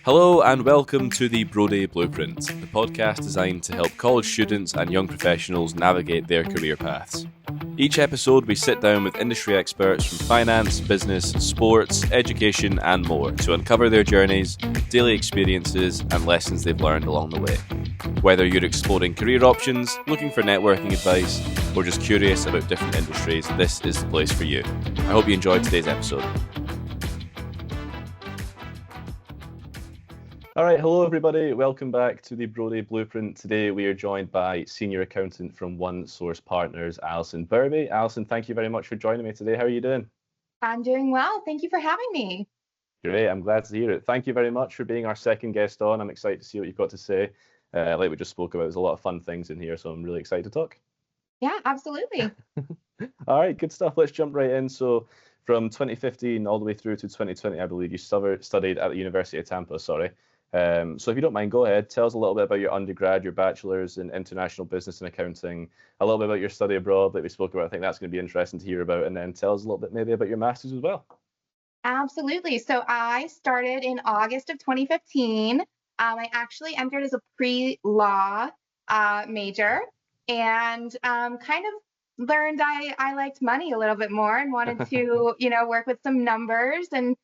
Hello and welcome to the Brodie Blueprint, the podcast designed to help college students and young professionals navigate their career paths. Each episode, we sit down with industry experts from finance, business, sports, education, and more to uncover their journeys, daily experiences, and lessons they've learned along the way. Whether you're exploring career options, looking for networking advice, or just curious about different industries, this is the place for you. I hope you enjoyed today's episode. All right, hello everybody. Welcome back to the Brodie Blueprint. Today we are joined by Senior Accountant from One Source Partners, Alyson Burbee. Alyson, thank you very much for joining me today. How are you doing? I'm doing well. Thank you for having me. Great, I'm glad to hear it. Thank you very much for being our second guest on. I'm excited to see what you've got to say. Like we just spoke about, there's a lot of fun things in here, so I'm really excited to talk. Yeah, absolutely. All right, good stuff. Let's jump right in. So from 2015 all the way through to 2020, I believe you studied at the University of Tampa, So if you don't mind, go ahead. Tell us a little bit about your undergrad, your bachelor's in international business and accounting, a little bit about your study abroad that we spoke about. I think that's going to be interesting to hear about. And then tell us a little bit maybe about your master's as well. Absolutely. So I started in August of 2015. I actually entered as a pre-law major and kind of learned I liked money a little bit more and wanted to, work with some numbers. And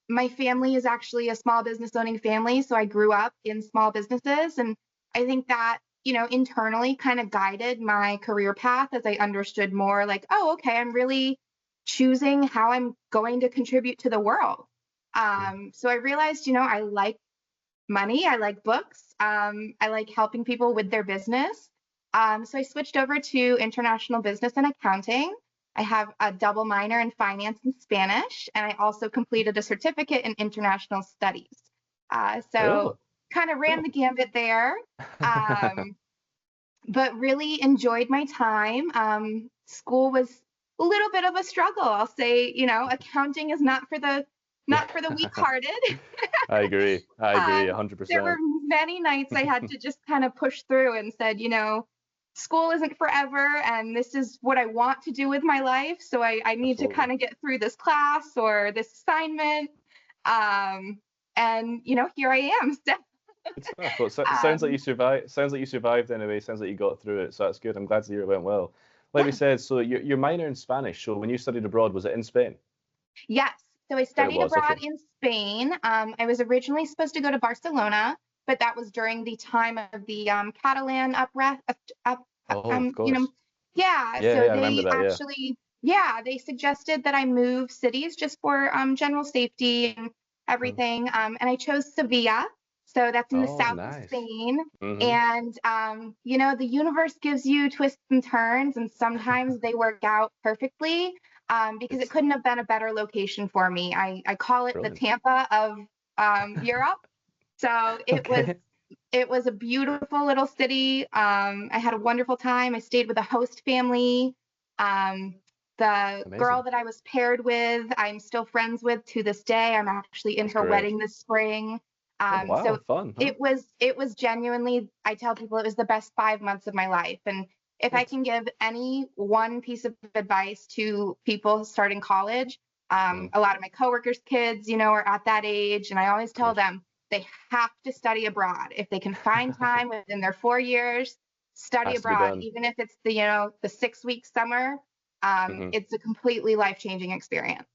my family is actually a small business owning family, so I grew up in small businesses, and I think that, internally kind of guided my career path as I understood more like, oh, okay, I'm really choosing how I'm going to contribute to the world. So I realized, I like money, I like books, I like helping people with their business. So I switched over to international business and accounting. I have a double minor in finance and Spanish, and I also completed a certificate in international studies. Kind of ran the gambit there, but really enjoyed my time. School was a little bit of a struggle. I'll say, accounting is not for the weak-hearted. I agree 100%. There were many nights I had to just kind of push through and said, school isn't forever, and this is what I want to do with my life. So I need to kind of get through this class or this assignment. And here I am. Well, sounds like you survived. Sounds like you survived anyway. Sounds like you got through it. So that's good. I'm glad to hear it went well. Like we said, so your minor in Spanish. So when you studied abroad, was it in Spain? Yes. So I studied abroad in Spain. I was originally supposed to go to Barcelona, but that was during the time of the Catalan they suggested that I move cities just for general safety and everything. And I chose Sevilla. So that's in the south of Spain. And, the universe gives you twists and turns, and sometimes they work out perfectly because it couldn't have been a better location for me. I call it the Tampa of Europe. So it was a beautiful little city. I had a wonderful time. I stayed with a host family. The girl that I was paired with, I'm still friends with to this day. I'm actually in her wedding this spring. So fun, huh? It was genuinely, I tell people it was the best 5 months of my life. And if I can give any one piece of advice to people starting college, a lot of my coworkers' kids, are at that age. And I always tell them they have to study abroad. If they can find time within their 4 years, study abroad, even if it's the 6-week summer, it's a completely life-changing experience.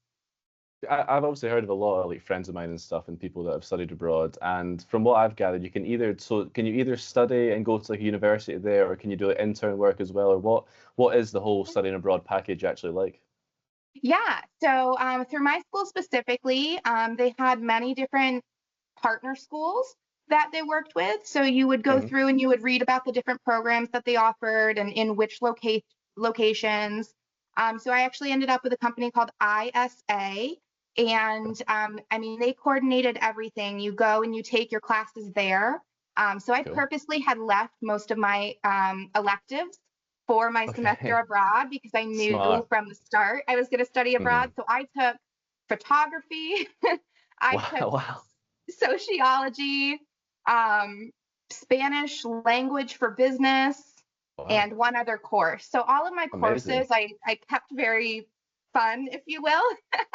I've obviously heard of a lot of like friends of mine and stuff and people that have studied abroad, and from what I've gathered, can you either study and go to like a university there, or can you do like intern work as well, or what is the whole studying abroad package actually like? Yeah, so through my school specifically, they had many different partner schools that they worked with. So you would go through and you would read about the different programs that they offered and in which locations. So I actually ended up with a company called ISA. And they coordinated everything. You go and you take your classes there. So I purposely had left most of my electives for my semester abroad because I knew from the start I was going to study abroad. So I took photography, took sociology, Spanish language for business, and one other course. So all of my courses I kept very fun, if you will.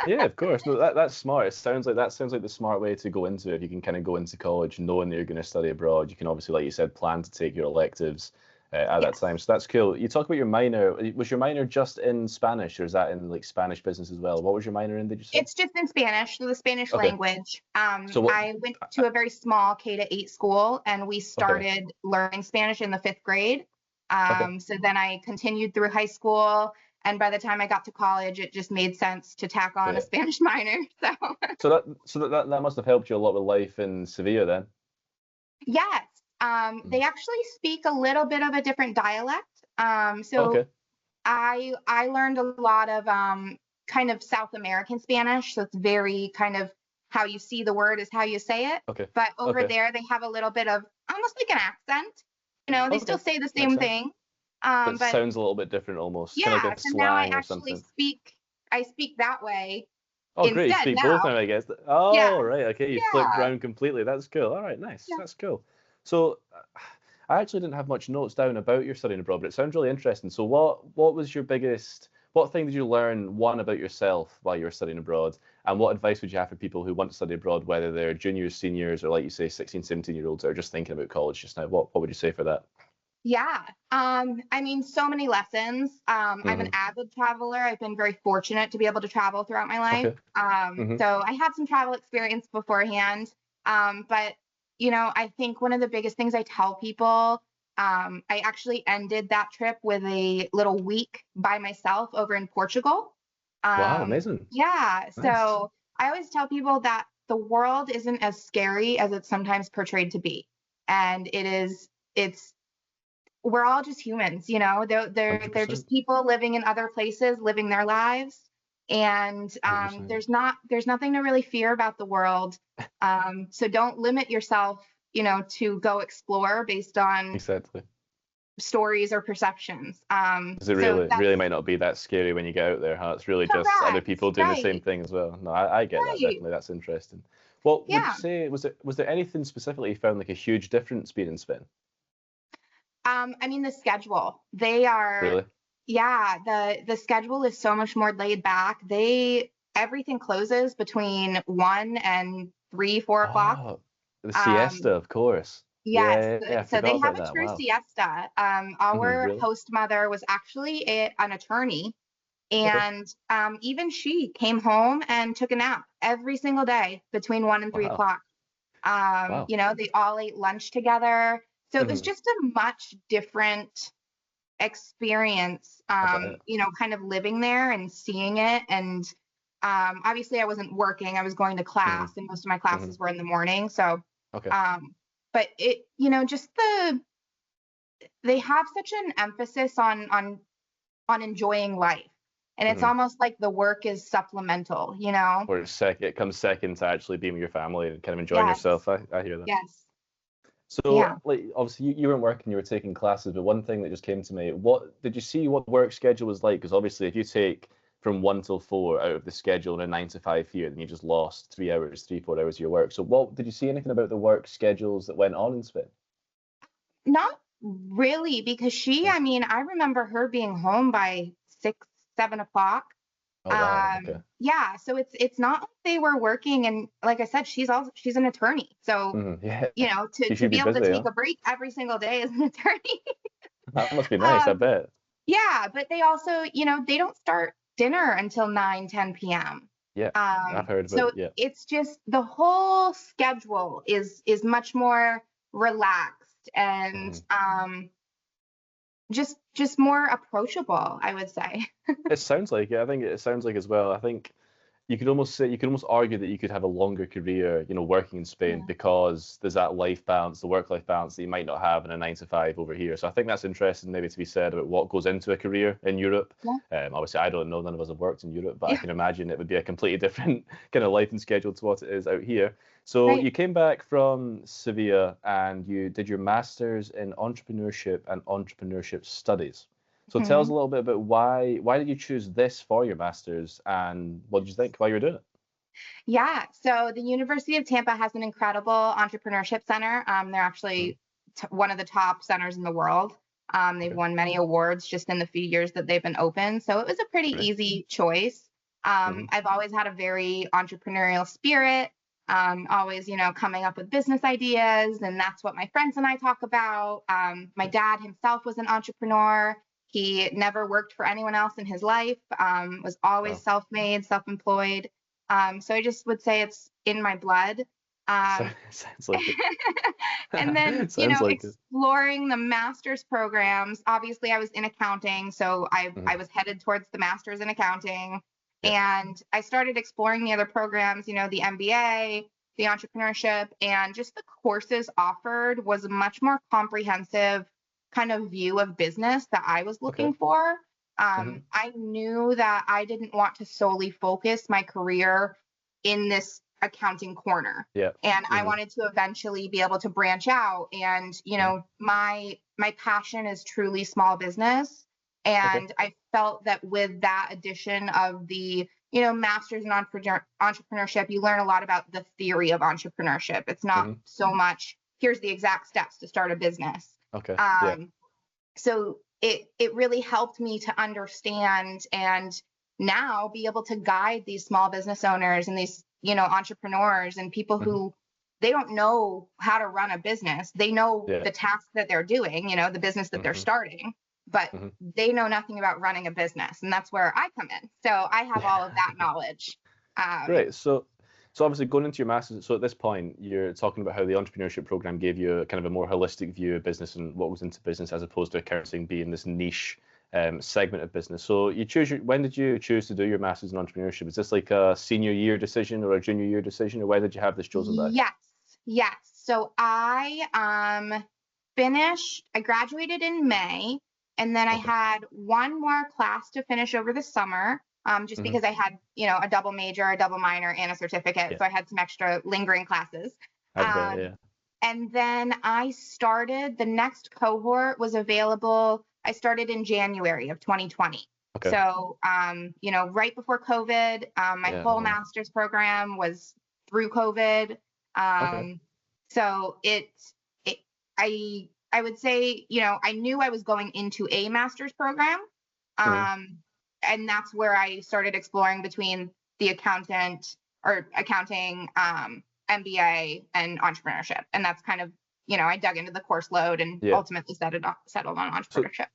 Yeah, of course. No, that's smart. It sounds like the smart way to go into it. If you can kind of go into college knowing that you're going to study abroad, you can obviously, like you said, plan to take your electives at that time. Yes. So that's cool. You talk about your minor. Was your minor just in Spanish, or is that in like Spanish business as well? What was your minor in? Did you say? It's just in Spanish, so the Spanish Okay. language. So what? I went to a very small K-8 school, and we Okay. started learning Spanish in the 5th grade. Okay. So then I continued through high school, and by the time I got to college, it just made sense to tack on a Yeah. Spanish minor. So So that must have helped you a lot with life in Sevilla then. yes, Mm. they actually speak a little bit of a different dialect. So Okay. I learned a lot of kind of South American Spanish, so it's very kind of how you see the word is how you say it. Okay. But over Okay. there, they have a little bit of almost like an accent. You know, they still Okay. say the Makes same sense. thing. But But sounds a little bit different almost, kind of yeah, like a so now slang or something. I speak that way Oh, great. You instead speak both now. now, I guess. Yeah, Oh, right. Okay. You flipped yeah, around completely. That's cool. All right. Nice. yeah. That's cool. So, I actually didn't have much notes down about your studying abroad, but it sounds really interesting. So, what was your biggest, what thing did you learn, one, about yourself while you were studying abroad? And what advice would you have for people who want to study abroad, whether they're juniors, seniors, or like you say, 16, 17-year-olds that are just thinking about college just now? What would you say for that? Yeah. I mean, so many lessons. I'm an Hmm. avid traveler. I've been very fortunate to be able to travel throughout my life. Okay. Hmm. So I had some travel experience beforehand. But, I think one of the biggest things I tell people, I actually ended that trip with a little week by myself over in Portugal. Wow. Amazing. Yeah. Nice. So I always tell people that the world isn't as scary as it's sometimes portrayed to be. And it's we're all just humans, they're 100%. just people living in other places, living their lives, and 100%. there's nothing to really fear about the world. So don't limit yourself, to go explore based on Exactly. stories or perceptions. Because it So really that's might not be that scary when you get out there, huh? It's really just other correct, people doing the same right, thing as well. No, I get that right, definitely. That's interesting. What would you yeah. say, was there anything specifically you found like a huge difference being in Spain? I mean, the schedule. They are, Really? yeah, the schedule is so much more laid back. Everything closes between 1 and 3, 4 o'clock. Oh, the Um, siesta, of course. yes, Yeah, I so they forgot have about a that. true Wow. siesta. Our Really? host mother was actually an attorney, Okay. and even she came home and took a nap every single day between 1 and 3 Wow. o'clock. Wow. They all ate lunch together. So it was Hmm. just a much different experience, I bet. kind of living there and seeing it. And obviously, I wasn't working, I was going to Hmm. class, and most of my Hmm. classes were in the morning. So, Okay. um, but just they have such an emphasis on enjoying life. And it's Hmm. almost like the work is supplemental, you know? Where it comes second to actually being with your family and kind of enjoying Yes, yourself. I hear that. yes, So, yeah. like, obviously, you weren't working, you were taking classes, but one thing that just came to me, what did you see what the work schedule was like? Because obviously, if you take from 1 till 4 out of the schedule in a 9 to 5 here, then you just lost 3 hours, 4 hours of your work. So, what did you see anything about the work schedules that went on in Spain? Not really, because No? I mean, I remember her being home by 6, 7 o'clock. Oh, wow. Okay. Yeah, so it's not like they were working, and like I said, she's an attorney. So, Yeah. to You should be be able to busy, take huh? a break every single day as an attorney. That must be nice, I um, bet. yeah, but they also, they don't start dinner until 9, 10 p.m. Yeah. I've heard about So it. Yeah. it's just the whole schedule is much more relaxed and Mhm. just more approachable, I would say. It sounds like it. I think it sounds like as well. I think you could almost argue that you could have a longer career, working in Spain Yeah. because there's that life balance, the work-life balance that you might not have in a 9 to 5 over here. So I think that's interesting, maybe to be said about what goes into a career in Europe. Yeah. Obviously, I don't know, none of us have worked in Europe, but I Yeah. can imagine it would be a completely different kind of life and schedule to what it is out here. So Right. you came back from Sevilla and you did your master's in entrepreneurship and entrepreneurship studies. So tell us a Mhm. little bit about why did you choose this for your master's and what did you think while you were doing it? Yeah. So the University of Tampa has an incredible entrepreneurship center. They're Mhm. actually one of the top centers in the world. They've Okay. won many awards just in the few years that they've been open. So it was a pretty Great. easy choice. I've always had a very entrepreneurial spirit, always, coming up with business ideas. And that's what my friends and I talk about. My dad himself was an entrepreneur. He never worked for anyone else in his life, was always Wow. self-made, self-employed. So I just would say it's in my blood. Sounds like it. And then, Sounds like it. exploring the master's programs. Obviously, I was in accounting, so I was headed towards the master's in accounting. Yeah. And I started exploring the other programs, the MBA, the entrepreneurship, and just the courses offered was a much more comprehensive kind of view of business that I was Okay. looking for. Mm-hmm. I knew that I didn't want to solely focus my career in this accounting corner. Yeah. And I Mm-hmm. wanted to eventually be able to branch out. And, my passion is truly small business. And I felt that with that addition of the, master's in entrepreneurship, you learn a lot about the theory of entrepreneurship. It's not so much, here's the exact steps to start a business. Okay. Yeah. So it really helped me to understand and now be able to guide these small business owners and these, entrepreneurs and people who they don't know how to run a business. They know the tasks that they're doing, the business that they're starting, but they know nothing about running a business. And that's where I come in. So I have all of that knowledge. Great. So obviously going into your master's, so at this point, you're talking about how the entrepreneurship program gave you a kind of a more holistic view of business and what goes into business as opposed to accounting being this niche segment of business. So when did you choose to do your master's in entrepreneurship? Is this like a senior year decision or a junior year decision, or why did you have this chosen by? Yes. So I graduated in May, and then I had one more class to finish over the summer. Just because I had, a double major, a double minor, and a certificate. Yeah. So I had some extra lingering classes. And then the next cohort was available. I started in January of 2020. Okay. So, right before COVID, my whole master's program was through COVID. So I would say, I knew I was going into a master's program. And that's where I started exploring between the accounting, MBA, and entrepreneurship. And that's kind of, I dug into the course load and ultimately settled on entrepreneurship.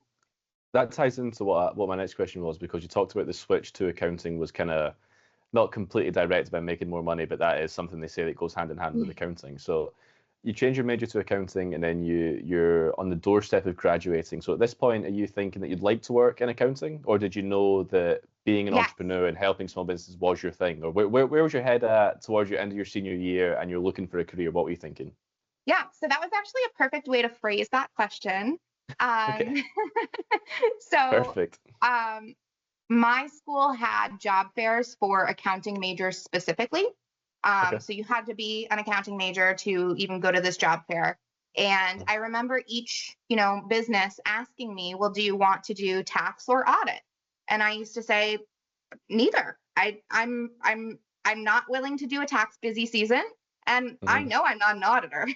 So that ties into what my next question was, because you talked about the switch to accounting was kind of not completely directed by making more money, but that is something they say that goes hand in hand with accounting. So you change your major to accounting, and then you're on the doorstep of graduating. So at this point, are you thinking that you'd like to work in accounting, or did you know that being an entrepreneur and helping small businesses was your thing? Or where was your head at towards your end of your senior year and you're looking for a career? What were you thinking? Yeah, so that was actually a perfect way to phrase that question. So Perfect. My school had job fairs for accounting majors specifically. So you had to be an accounting major to even go to this job fair. And I remember each, business asking me, well, do you want to do tax or audit? And I used to say, neither. I'm not willing to do a tax busy season. And I know I'm not an auditor.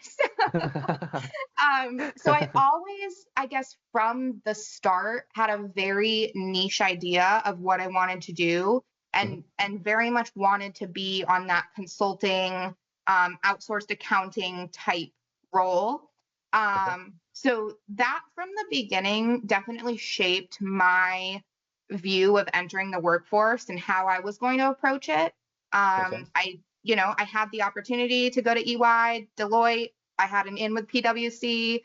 So I always, I guess, from the start had a very niche idea of what I wanted to do, and very much wanted to be on that consulting, outsourced accounting type role. So that from the beginning definitely shaped my view of entering the workforce and how I was going to approach it. I had the opportunity to go to EY, Deloitte. I had an in with PwC.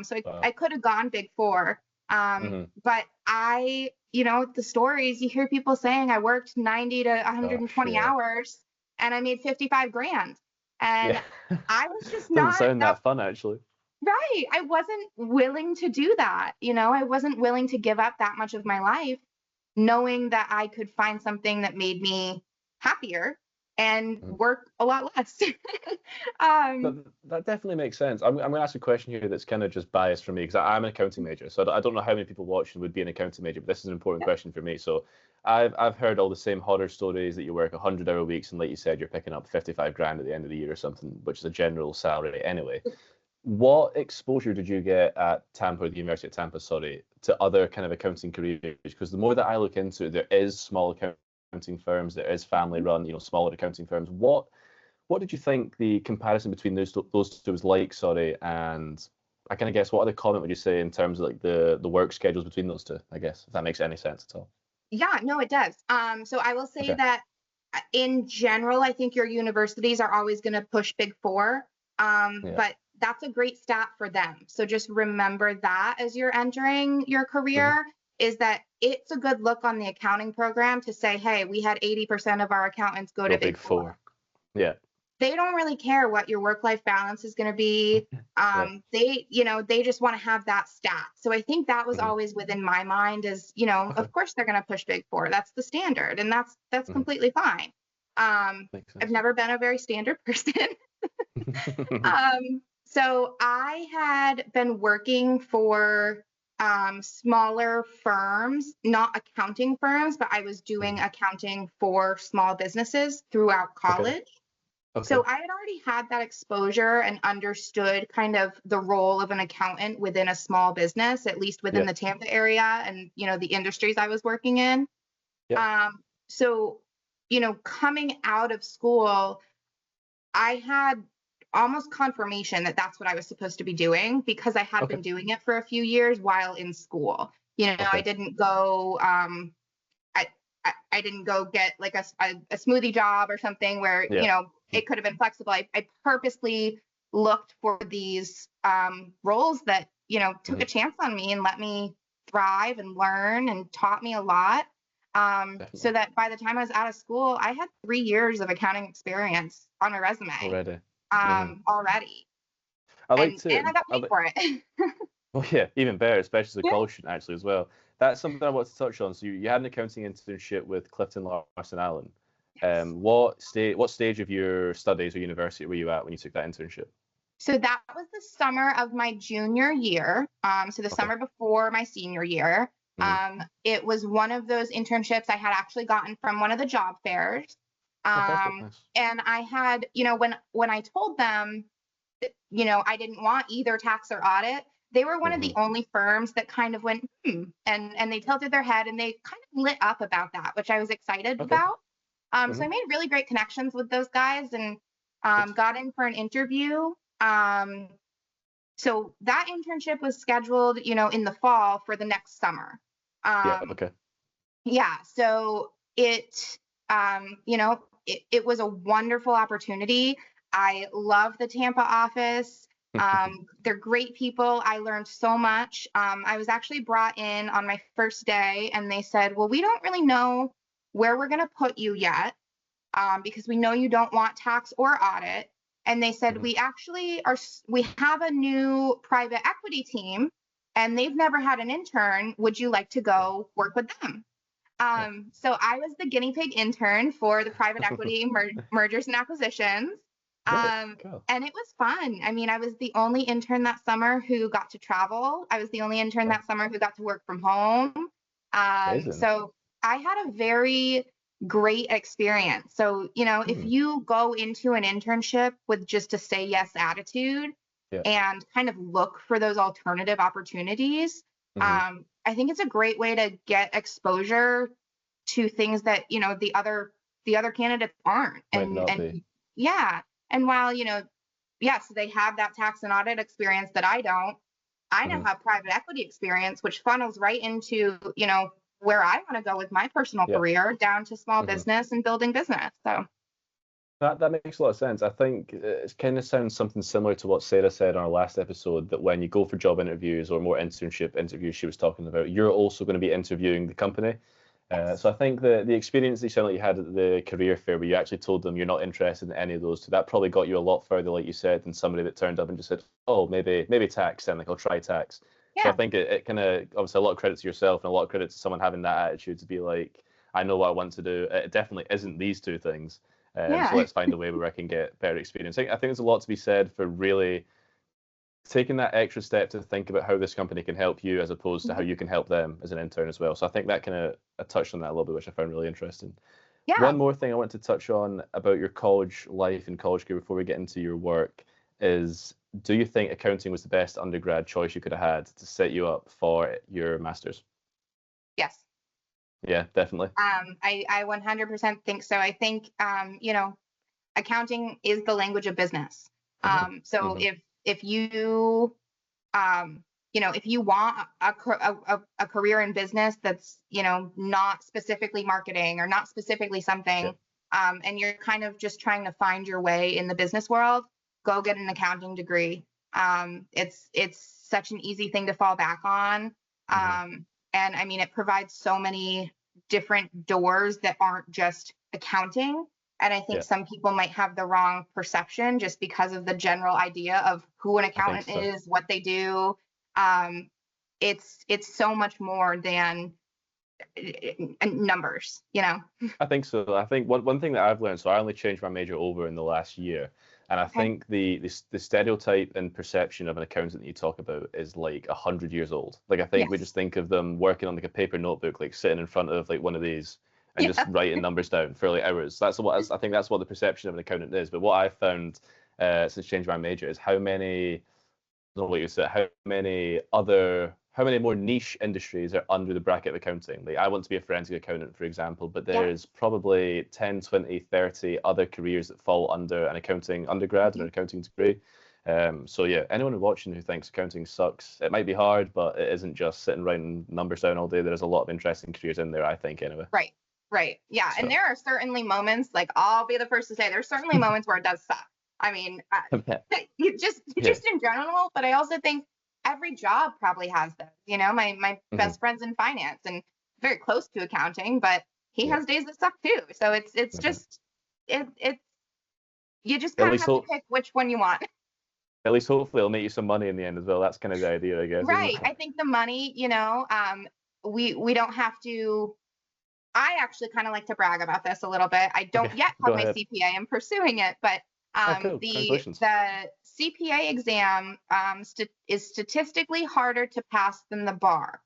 So I could have gone Big Four. But the stories you hear people saying, I worked 90 to 120 hours and I made 55 grand. And I was just not. Doesn't sound that fun, actually. Right. I wasn't willing to do that. I wasn't willing to give up that much of my life, knowing that I could find something that made me happier and work a lot less. That definitely makes sense. I'm going to ask a question here that's kind of just biased for me, because I'm an accounting major. So I don't know how many people watching would be an accounting major, but this is an important question for me. So I've heard all the same horror stories that you work 100-hour weeks, and like you said, you're picking up 55 grand at the end of the year or something, which is a general salary anyway. What exposure did you get at Tampa, the University of Tampa, sorry, to other kind of accounting careers? Because the more that I look into it, there is small accounting firms, there is family-run, smaller accounting firms. What did you think the comparison between those two was like? Sorry, and I kind of guess what other comment would you say in terms of like the work schedules between those two? I guess if that makes any sense at all. Yeah, no, it does. So I will say that in general, I think your universities are always going to push Big Four, but that's a great stat for them. So just remember that as you're entering your career, is that it's a good look on the accounting program to say, hey, we had 80% of our accountants go to Big Four. Yeah. They don't really care what your work-life balance is going to be. They just want to have that stat. So I think that was always within my mind is, of course they're going to push Big Four. That's the standard, and that's completely fine. I've never been a very standard person. So I had been working for smaller firms, not accounting firms, but I was doing accounting for small businesses throughout college. So I had already had that exposure and understood kind of the role of an accountant within a small business, at least within the Tampa area and, the industries I was working in. So, coming out of school, I had almost confirmation that that's what I was supposed to be doing because I had been doing it for a few years while in school. I didn't go, I didn't go get like a smoothie job or something where, it could have been flexible. I purposely looked for these roles that, took a chance on me and let me thrive and learn and taught me a lot. So that by the time I was out of school, I had 3 years of accounting experience on my resume already. I like and I got paid for it. Well, yeah, even better, especially as a college student actually as well. That's something I want to touch on. So you had an accounting internship with Clifton Larson Allen. What stage of your studies or university were you at when you took that internship? So that was the summer of my junior year. So the summer before my senior year. It was one of those internships I had actually gotten from one of the job fairs. And I had, when I told them that, I didn't want either tax or audit, they were one of the only firms that kind of went, and they tilted their head and they kind of lit up about that, which I was excited about. So I made really great connections with those guys and got in for an interview. So that internship was scheduled, in the fall for the next summer. So it was a wonderful opportunity. I love the Tampa office. They're great people. I learned so much. I was actually brought in on my first day and they said, well, we don't really know where we're going to put you yet because we know you don't want tax or audit. And they said, we have a new private equity team and they've never had an intern. Would you like to go work with them? So I was the guinea pig intern for the private equity mergers and acquisitions. And it was fun. I mean, I was the only intern that summer who got to travel. I was the only intern that summer who got to work from home. So I had a very great experience. So, if you go into an internship with just a say yes attitude and kind of look for those alternative opportunities, I think it's a great way to get exposure to things that, the other candidates aren't. And while, yes, they have that tax and audit experience that I don't, I now have private equity experience, which funnels right into, where I want to go with my personal career down to small business and building business. So that makes a lot of sense. I think it kind of sounds something similar to what Sarah said on our last episode, that when you go for job interviews or more internship interviews she was talking about, you're also going to be interviewing the company. So I think the experience that you had at the career fair where you actually told them you're not interested in any of those, so that probably got you a lot further, like you said, than somebody that turned up and just said, oh, maybe tax, then like I'll try tax. So I think it kind of, obviously a lot of credit to yourself and a lot of credit to someone having that attitude to be like, I know what I want to do. It definitely isn't these two things. So let's find a way where I can get better experience. I think there's a lot to be said for really taking that extra step to think about how this company can help you as opposed to how you can help them as an intern as well. So I think that kind of, I touched on that a little bit, which I found really interesting. One more thing I want to touch on about your college life and college career before we get into your work is, do you think accounting was the best undergrad choice you could have had to set you up for your master's? Yes. Yeah, definitely. I 100% think so. I think, accounting is the language of business. So if you, if you want a career in business that's, not specifically marketing or not specifically something, and you're kind of just trying to find your way in the business world, go get an accounting degree. It's such an easy thing to fall back on. And I mean, it provides so many different doors that aren't just accounting. And I think some people might have the wrong perception just because of the general idea of who an accountant is, what they do. It's so much more than numbers, I think so. I think one thing that I've learned, so I only changed my major over in the last year, and I think the stereotype and perception of an accountant that you talk about is like 100 years old. Like I think we just think of them working on like a paper notebook, like sitting in front of like one of these and just writing numbers down for like hours. I think that's what the perception of an accountant is. But what I've found since changing my major is how many more niche industries are under the bracket of accounting. Like I want to be a forensic accountant, for example, but there's probably 10, 20, 30 other careers that fall under an accounting undergrad or an accounting degree. So yeah, anyone watching who thinks accounting sucks, it might be hard, but it isn't just sitting writing numbers down all day. There's a lot of interesting careers in there, I think, anyway. Right. Yeah. So. And there are certainly moments, like I'll be the first to say, there's certainly moments where it does suck. I mean, just in general, but I also think every job probably has those. My best friend's in finance and very close to accounting, but he has days that suck too. So it's just you just kind of have to pick which one you want. At least hopefully it'll make you some money in the end as well. That's kind of the idea, I guess. Right. I think the money, we don't have to. I actually kind of like to brag about this a little bit. I don't yet have my CPA. I'm pursuing it, but cool. the CPA exam is statistically harder to pass than the bar.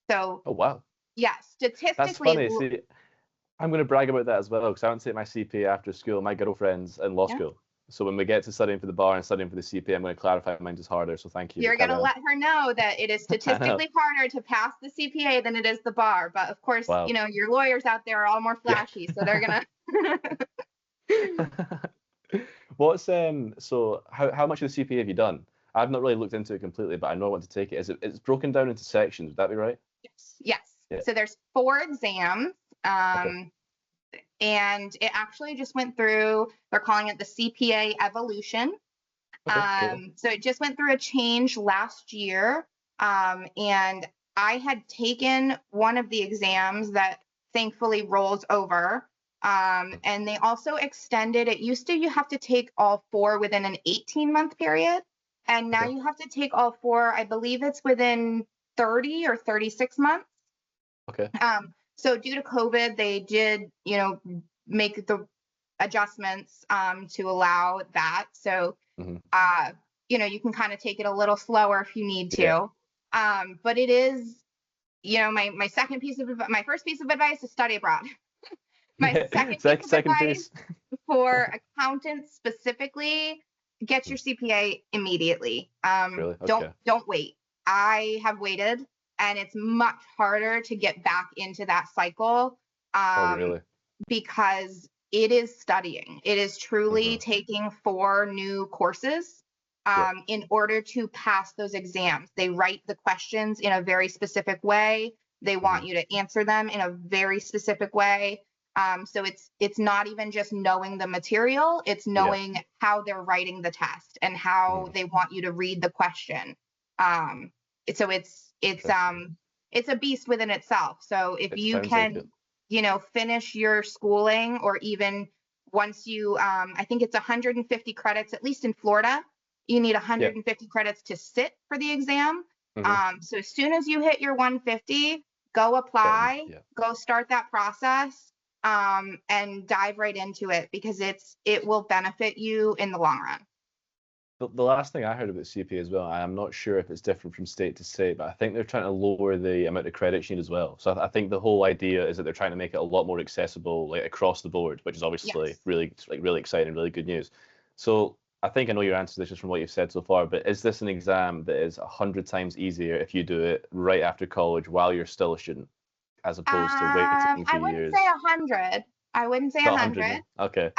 So. Oh wow. Yeah, statistically. That's funny. See, I'm going to brag about that as well because I went to take my CPA after school. My girlfriend's in law school. So when we get to studying for the bar and studying for the CPA, I'm going to clarify mine is harder. So thank you. You're going to let her know that it is statistically harder to pass the CPA than it is the bar. But of course, your lawyers out there are all more flashy, so they're going to. What's so how much of the CPA have you done? I've not really looked into it completely, but I know I want to take it. It's broken down into sections. Would that be right? Yes. Yeah. So there's 4 exams. And it actually just went through, they're calling it the CPA evolution. Cool. So it just went through a change last year. And I had taken one of the exams that thankfully rolls over. And they also extended, it used to, you have to take all 4 within an 18-month period. And now you have to take all 4, I believe it's within 30 or 36 months. Okay. So due to COVID, they did, make the adjustments to allow that. So, you can kind of take it a little slower if you need to. But it is, my first piece of advice is study abroad. My second piece of advice for accountants specifically, get your CPA immediately. Really? Okay. Don't wait. I have waited. And it's much harder to get back into that cycle because it is studying. It is truly taking 4 new courses in order to pass those exams. They write the questions in a very specific way. They want you to answer them in a very specific way. So it's not even just knowing the material. It's knowing how they're writing the test and how they want you to read the question. So it's a beast within itself. So if you can, finish your schooling, or even once you, I think it's 150 credits, at least in Florida, you need 150 credits to sit for the exam. So as soon as you hit your 150, go apply, go start that process, and dive right into it because it will benefit you in the long run. The last thing I heard about CPA as well, I'm not sure if it's different from state to state, but I think they're trying to lower the amount of credits you need as well. So I think the whole idea is that they're trying to make it a lot more accessible, like across the board, which is obviously really exciting, really good news. So I think I know your answer to this just from what you've said so far, but is this an exam that is 100 times easier if you do it right after college while you're still a student, as opposed to waiting I 2 wouldn't years? say 100. I wouldn't say Not 100. 100. Okay.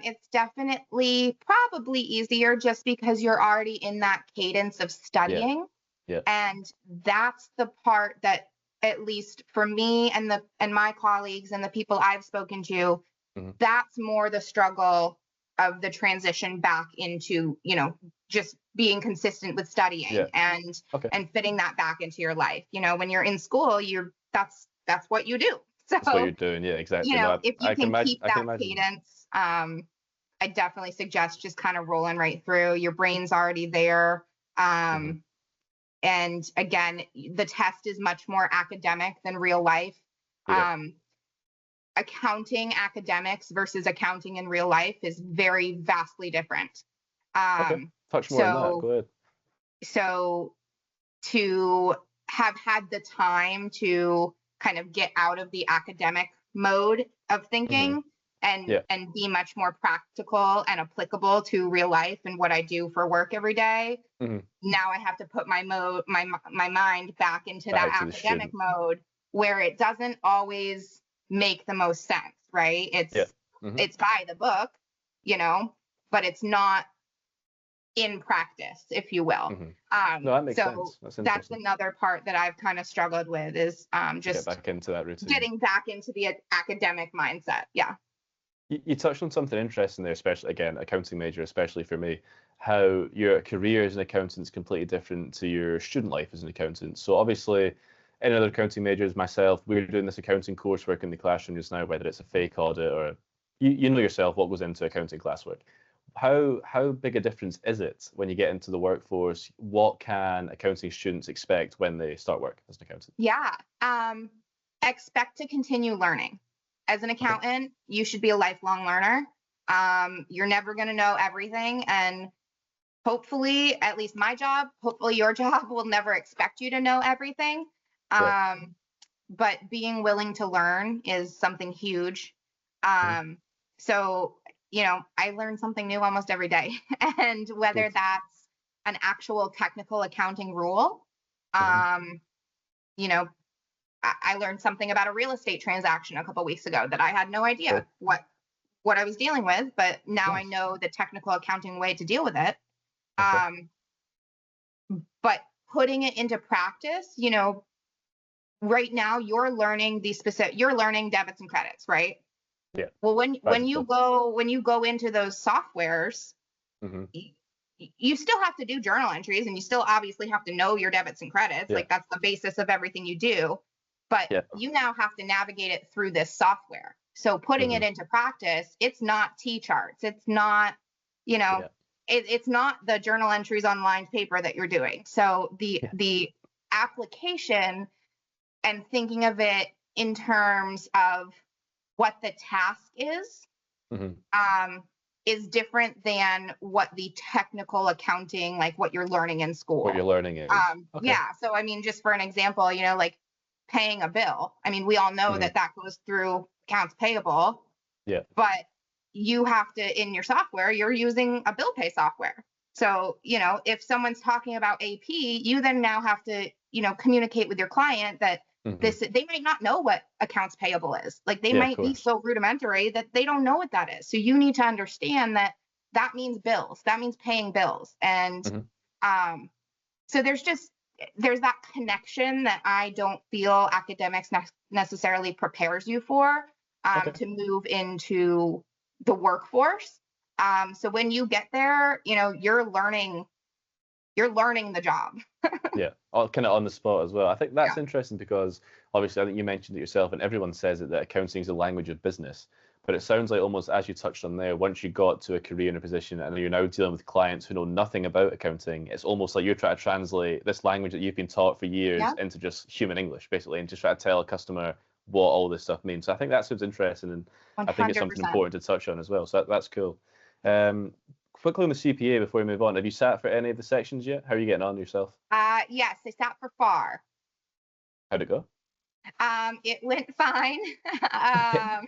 It's definitely probably easier just because you're already in that cadence of Yeah. studying. Yeah. And that's the part that, at least for me and my colleagues and the people I've spoken to, that's more the struggle of the transition back into, just being consistent with studying and fitting that back into your life. When you're in school, that's what you do. So that's what you're doing. Yeah, exactly. if you can keep that imagine. cadence, I definitely suggest just kind of rolling right through. Your brain's already there. And again, the test is much more academic than real life. Accounting academics versus accounting in real life is very vastly different. Touch more on that. Go ahead. So to have had the time to kind of get out of the academic mode of thinking and be much more practical and applicable to real life and what I do for work every day. Now I have to put my mind back into that academic mode where it doesn't always make the most sense, right? It's by the book, but it's not in practice, if you will. No, that makes sense. That's another part that I've kind of struggled with is just get back into that routine. Getting back into the academic mindset. Yeah. You touched on something interesting there, especially, again, accounting major, especially for me, how your career as an accountant is completely different to your student life as an accountant. So obviously, any other accounting majors, myself, we're doing this accounting coursework in the classroom just now, whether it's a fake audit or you know yourself what goes into accounting classwork. How big a difference is it when you get into the workforce? What can accounting students expect when they start work as an accountant? Yeah. Expect to continue learning. As an accountant, you should be a lifelong learner. You're never going to know everything. And hopefully, at least my job, hopefully your job will never expect you to know everything. But being willing to learn is something huge. So, I learn something new almost every day. And whether that's an actual technical accounting rule, I learned something about a real estate transaction a couple weeks ago that I had no idea what I was dealing with, but now I know the technical accounting way to deal with it. But putting it into practice, right now you're learning you're learning debits and credits, right? Yeah. Well, when you go into those softwares, you still have to do journal entries and you still obviously have to know your debits and credits. Like that's the basis of everything you do. But you now have to navigate it through this software. So putting it into practice, it's not T-charts. It's not, it's not the journal entries on lined paper that you're doing. So the application and thinking of it in terms of what the task is different than what the technical accounting, like what you're learning in school. What you're learning is. Yeah. So, I mean, just for an example, like paying a bill. I mean, we all know that goes through accounts payable. Yeah. But you have to, in your software, you're using a bill pay software. So, if someone's talking about AP, you then now have to, communicate with your client that they might not know what accounts payable is. Like they might be so rudimentary that they don't know what that is. So you need to understand that means bills. That means paying bills. And so there's that connection that I don't feel academics necessarily prepares you for to move into the workforce. So when you get there, you're learning the job. Yeah, kind of on the spot as well. I think that's interesting because obviously I think you mentioned it yourself and everyone says it, that accounting is the language of business. But it sounds like almost, as you touched on there, once you got to a career and a position and you're now dealing with clients who know nothing about accounting, it's almost like you're trying to translate this language that you've been taught for years into just human English, basically, and just try to tell a customer what all this stuff means. So I think that sounds interesting, and 100%. I think it's something important to touch on as well. So that's cool. Quickly on the CPA before we move on, have you sat for any of the sections yet? How are you getting on yourself? Yes, I sat for FAR. How'd it go? It went fine. I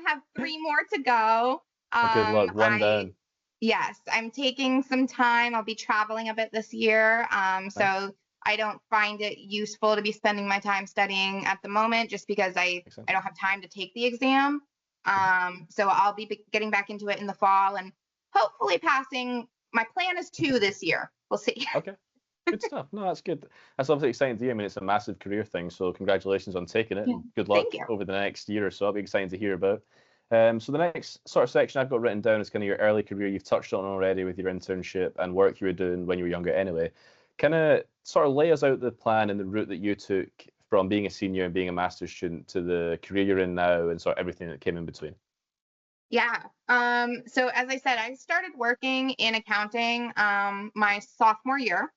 have 3 more to go. Good luck. Run down. Yes, I'm taking some time. I'll be traveling a bit this year. Nice. So I don't find it useful to be spending my time studying at the moment just because Makes sense. I don't have time to take the exam. So I'll be getting back into it in the fall and hopefully passing. My plan is 2 this year. We'll see. Okay. Good stuff. No, that's good. That's obviously exciting to hear. I mean, it's a massive career thing, so congratulations on taking it, Yeah. and good Thank luck you. over the next year or so. It'll be exciting to hear about. So the next sort of section I've got written down is kind of your early career. You've touched on already with your internship and work you were doing when you were younger anyway. Kind of sort of lay us out the plan and the route that you took from being a senior and being a master's student to the career you're in now and sort of everything that came in between. Yeah. So as I said, I started working in accounting my sophomore year.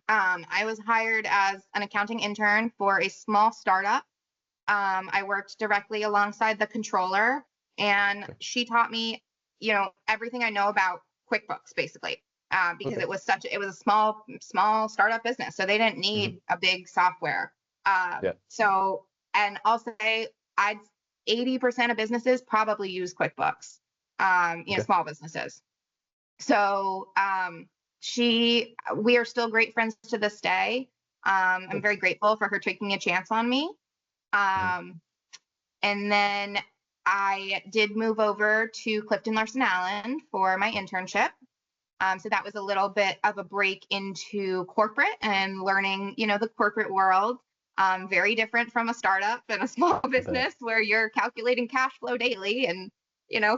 I was hired as an accounting intern for a small startup. I worked directly alongside the controller, and she taught me, everything I know about QuickBooks, basically, because Okay. it was a small startup business, so they didn't need a big software. Yeah. So, and I'll say, I'd 80% of businesses probably use QuickBooks, small businesses. So, we are still great friends to this day. I'm very grateful for her taking a chance on me. And then I did move over to Clifton Larson Allen for my internship. So that was a little bit of a break into corporate and learning, the corporate world. Very different from a startup and a small business where you're calculating cash flow daily and,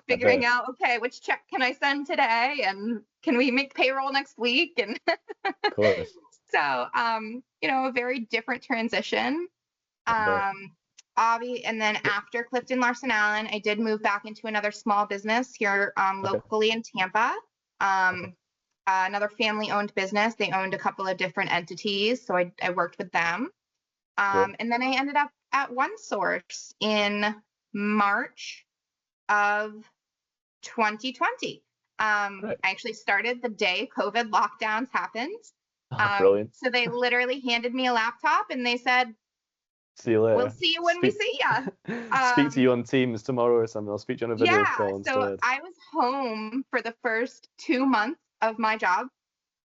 figuring out, okay, which check can I send today? And can we make payroll next week? And Of course. so, a very different transition. And then after Clifton Larson Allen, I did move back into another small business here locally in Tampa. Another family-owned business. They owned a couple of different entities, so I worked with them. And then I ended up at OneSource in March of 2020. I actually started the day COVID lockdowns happened. Brilliant. So they literally handed me a laptop and they said, see you later. We'll see you when we see you. Speak to you on Teams tomorrow or something. I'll speak to you on a video call instead. So I was home for the first 2 months of my job.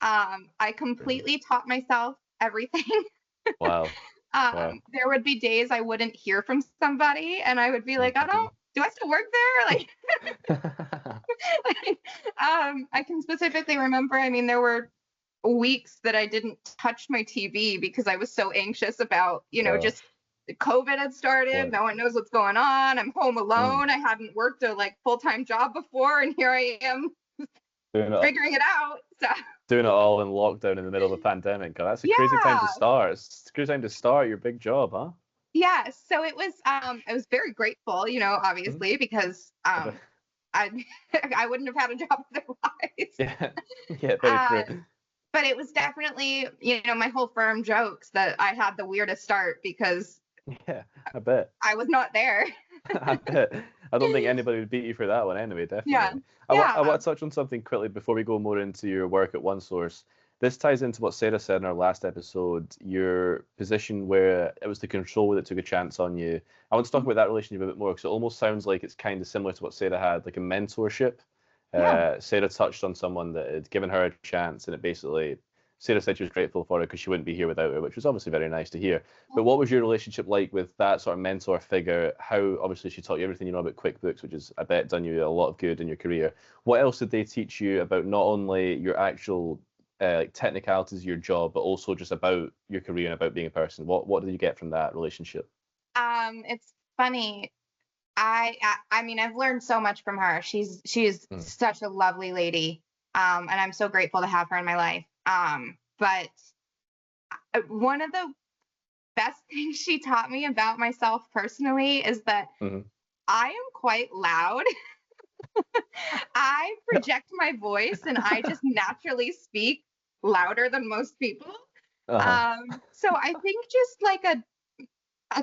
I completely taught myself everything. Wow. There would be days I wouldn't hear from somebody and I would be like, do I still work there? I can specifically remember, there were weeks that I didn't touch my TV because I was so anxious about, just COVID had started. No one knows what's going on. I'm home alone. I hadn't worked a full-time job before, and here I am figuring it out. So doing it all in lockdown in the middle of a pandemic. God, that's a crazy time to start. It's a crazy time to start your big job, huh? Yeah. So it was. I was very grateful, obviously, because I wouldn't have had a job otherwise. Yeah, very true. But it was definitely, my whole firm jokes that I had the weirdest start because I bet I was not there. I bet. I don't think anybody would beat you for that one anyway, definitely. Yeah. I want to touch on something quickly before we go more into your work at OneSource. This ties into what Sarah said in our last episode, your position where it was the controller that took a chance on you. I want to talk about that relationship a bit more because it almost sounds like it's kind of similar to what Sarah had, like a mentorship. Sarah touched on someone that had given her a chance, and it basically, Sarah said she was grateful for it because she wouldn't be here without her, which was obviously very nice to hear. But what was your relationship like with that sort of mentor figure? How, obviously, she taught you everything you know about QuickBooks, which is, I bet, done you a lot of good in your career. What else did they teach you about not only your actual technicalities of your job, but also just about your career and about being a person? What did you get from that relationship? It's funny. I've learned so much from her. She's such a lovely lady. And I'm so grateful to have her in my life. But one of the best things she taught me about myself personally is that I am quite loud. I project my voice and I just naturally speak louder than most people. So I think just like a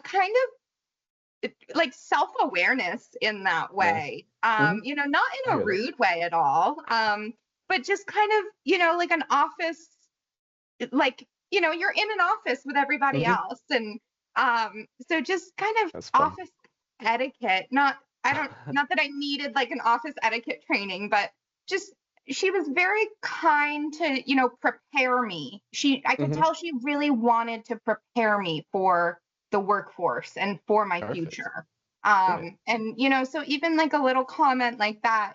kind of like self-awareness in that way, not in a rude way at all, but just kind of, like an office, like, you're in an office with everybody else. And so just kind of office etiquette, not that I needed like an office etiquette training, but she was very kind to, prepare me. I could tell she really wanted to prepare me for the workforce and for my future. And, so even like a little comment like that,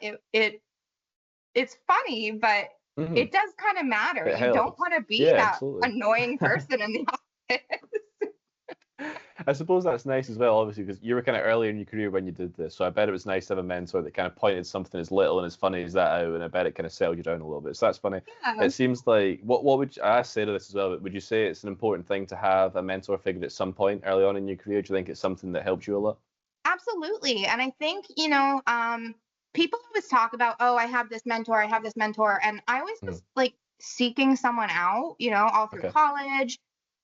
it's funny, but it does kind of matter. You don't want to be that annoying person in the office. I suppose that's nice as well, obviously, because you were kind of early in your career when you did this. So I bet it was nice to have a mentor that kind of pointed something as little and as funny as that out, and I bet it kind of settled you down a little bit. So that's funny. Yeah. It seems like what would I asked Sarah this as well? But would you say it's an important thing to have a mentor figure at some point early on in your career? Do you think it's something that helped you a lot? Absolutely. And I think, people always talk about, oh, I have this mentor, and I always was like seeking someone out, all through college,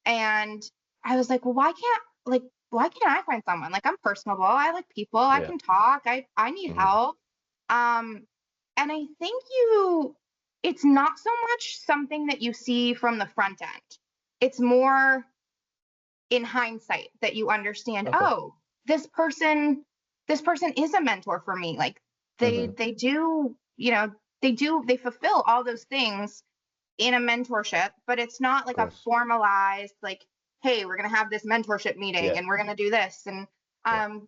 and I was like, well, why can't I find someone? Like, I'm personable, I like people, I can talk, I need help. And I think it's not so much something that you see from the front end. It's more in hindsight that you understand, oh, this person is a mentor for me. Like they do, they fulfill all those things in a mentorship, but it's not like a formalized, like, hey, we're going to have this mentorship meeting and we're going to do this. And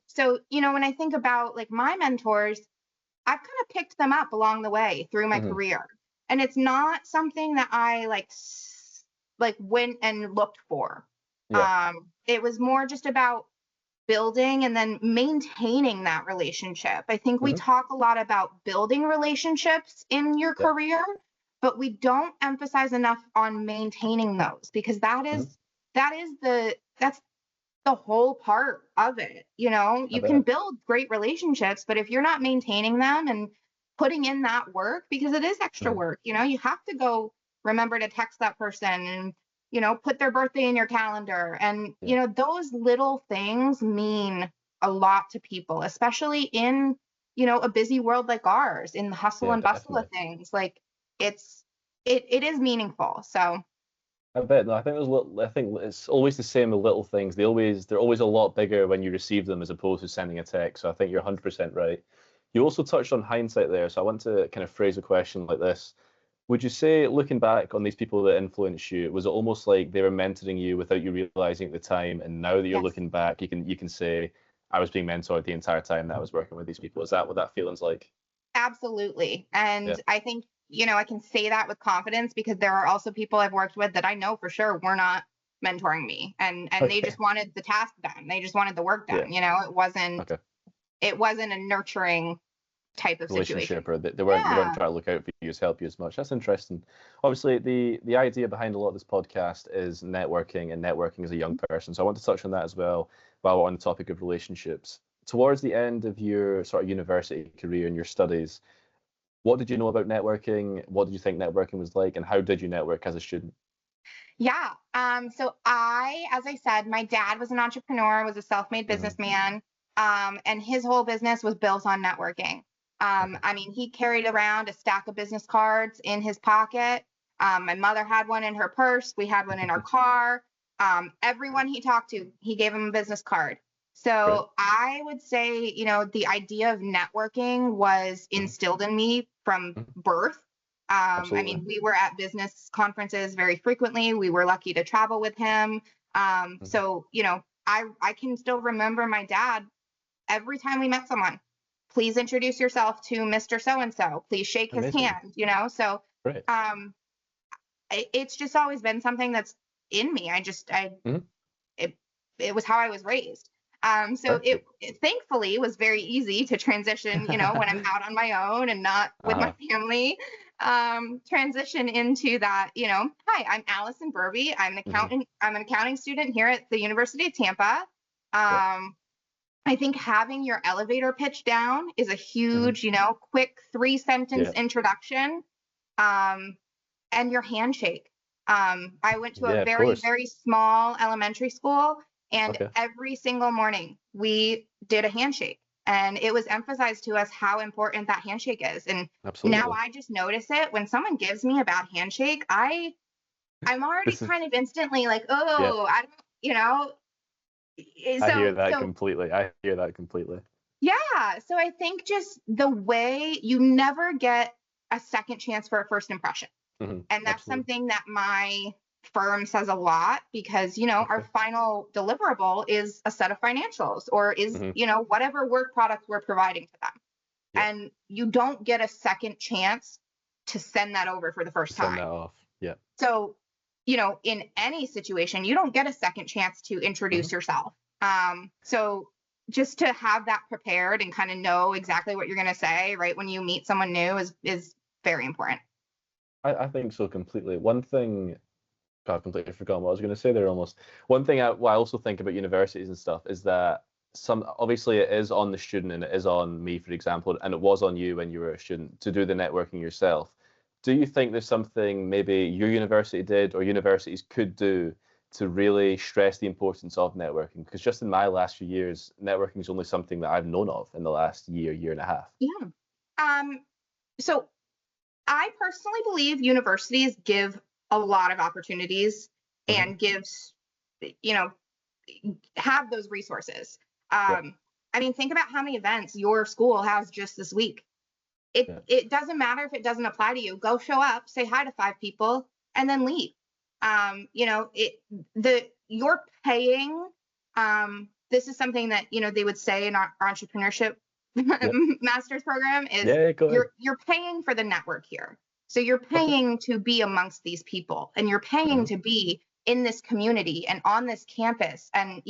so, when I think about like my mentors, I've kind of picked them up along the way through my career. And it's not something that I like went and looked for. It was more just about building and then maintaining that relationship. I think we talk a lot about building relationships in your career, but we don't emphasize enough on maintaining those, because that's the whole part of it. You can build great relationships, but if you're not maintaining them and putting in that work, because it is extra work, you have to go remember to text that person and put their birthday in your calendar. And, those little things mean a lot to people, especially in, a busy world like ours, in the hustle and bustle of things. Like it is meaningful. So I bet. No, I think I think it's always the same with little things. They're always a lot bigger when you receive them as opposed to sending a text. So I think you're 100% right. You also touched on hindsight there. So I want to kind of phrase a question like this. Would you say, looking back on these people that influenced you, was it almost like they were mentoring you without you realizing at the time, and now that you're looking back, you can say, I was being mentored the entire time that I was working with these people? Is that what that feeling's like? Absolutely. And I think, I can say that with confidence, because there are also people I've worked with that I know for sure were not mentoring me, and they just wanted the task done. They just wanted the work done. It wasn't a nurturing type of relationship, situation. or they weren't trying to look out for you, help you as much. That's interesting. Obviously, the idea behind a lot of this podcast is networking, and networking as a young person. So I want to touch on that as well while we're on the topic of relationships. Towards the end of your sort of university career and your studies, what did you know about networking? What did you think networking was like, and how did you network as a student? Yeah. So as I said, my dad was an entrepreneur, was a self-made businessman, and his whole business was built on networking. I mean, he carried around a stack of business cards in his pocket. My mother had one in her purse. We had one in our car. Everyone he talked to, he gave him a business card. So I would say, the idea of networking was instilled in me from birth. I mean, we were at business conferences very frequently. We were lucky to travel with him. So, I can still remember my dad, every time we met someone, please introduce yourself to Mr. So-and-so, please shake his hand, so it's just always been something that's in me. It was how I was raised. So it thankfully was very easy to transition, when I'm out on my own and not with my family, transition into that, hi, I'm Alyson Burbee. I'm an accountant. I'm an accounting student here at the University of Tampa. I think having your elevator pitch down is a huge, quick 3-sentence introduction, and your handshake. I went to a very, very small elementary school, and every single morning we did a handshake, and it was emphasized to us how important that handshake is. And now I just notice it when someone gives me a bad handshake. I'm already kind of instantly like, oh, I don't, I hear that completely. Yeah. So I think just the way you never get a second chance for a first impression. Mm-hmm. And that's Absolutely. something that my firm says a lot, because, our final deliverable is a set of financials, or is, whatever work product we're providing to them. Yeah. And you don't get a second chance to send that over for the first time. Send that off. Yeah. So, in any situation, you don't get a second chance to introduce yourself. So just to have that prepared and kind of know exactly what you're going to say right when you meet someone new is very important. I think so completely. One thing, I've completely forgotten what I was going to say there almost. One thing I also think about universities and stuff is that obviously it is on the student and it is on me, for example, and it was on you when you were a student to do the networking yourself. Do you think there's something maybe your university did or universities could do to really stress the importance of networking? Because just in my last few years, networking is only something that I've known of in the last year and a half. Yeah. So I personally believe universities give a lot of opportunities and gives, have those resources. I mean, think about how many events your school has just this week. It doesn't matter if it doesn't apply to you. Go show up, say hi to 5 people, and then leave. You're paying. This is something that they would say in our entrepreneurship master's program is you're paying for the network here. So you're paying to be amongst these people, and you're paying to be in this community and on this campus, and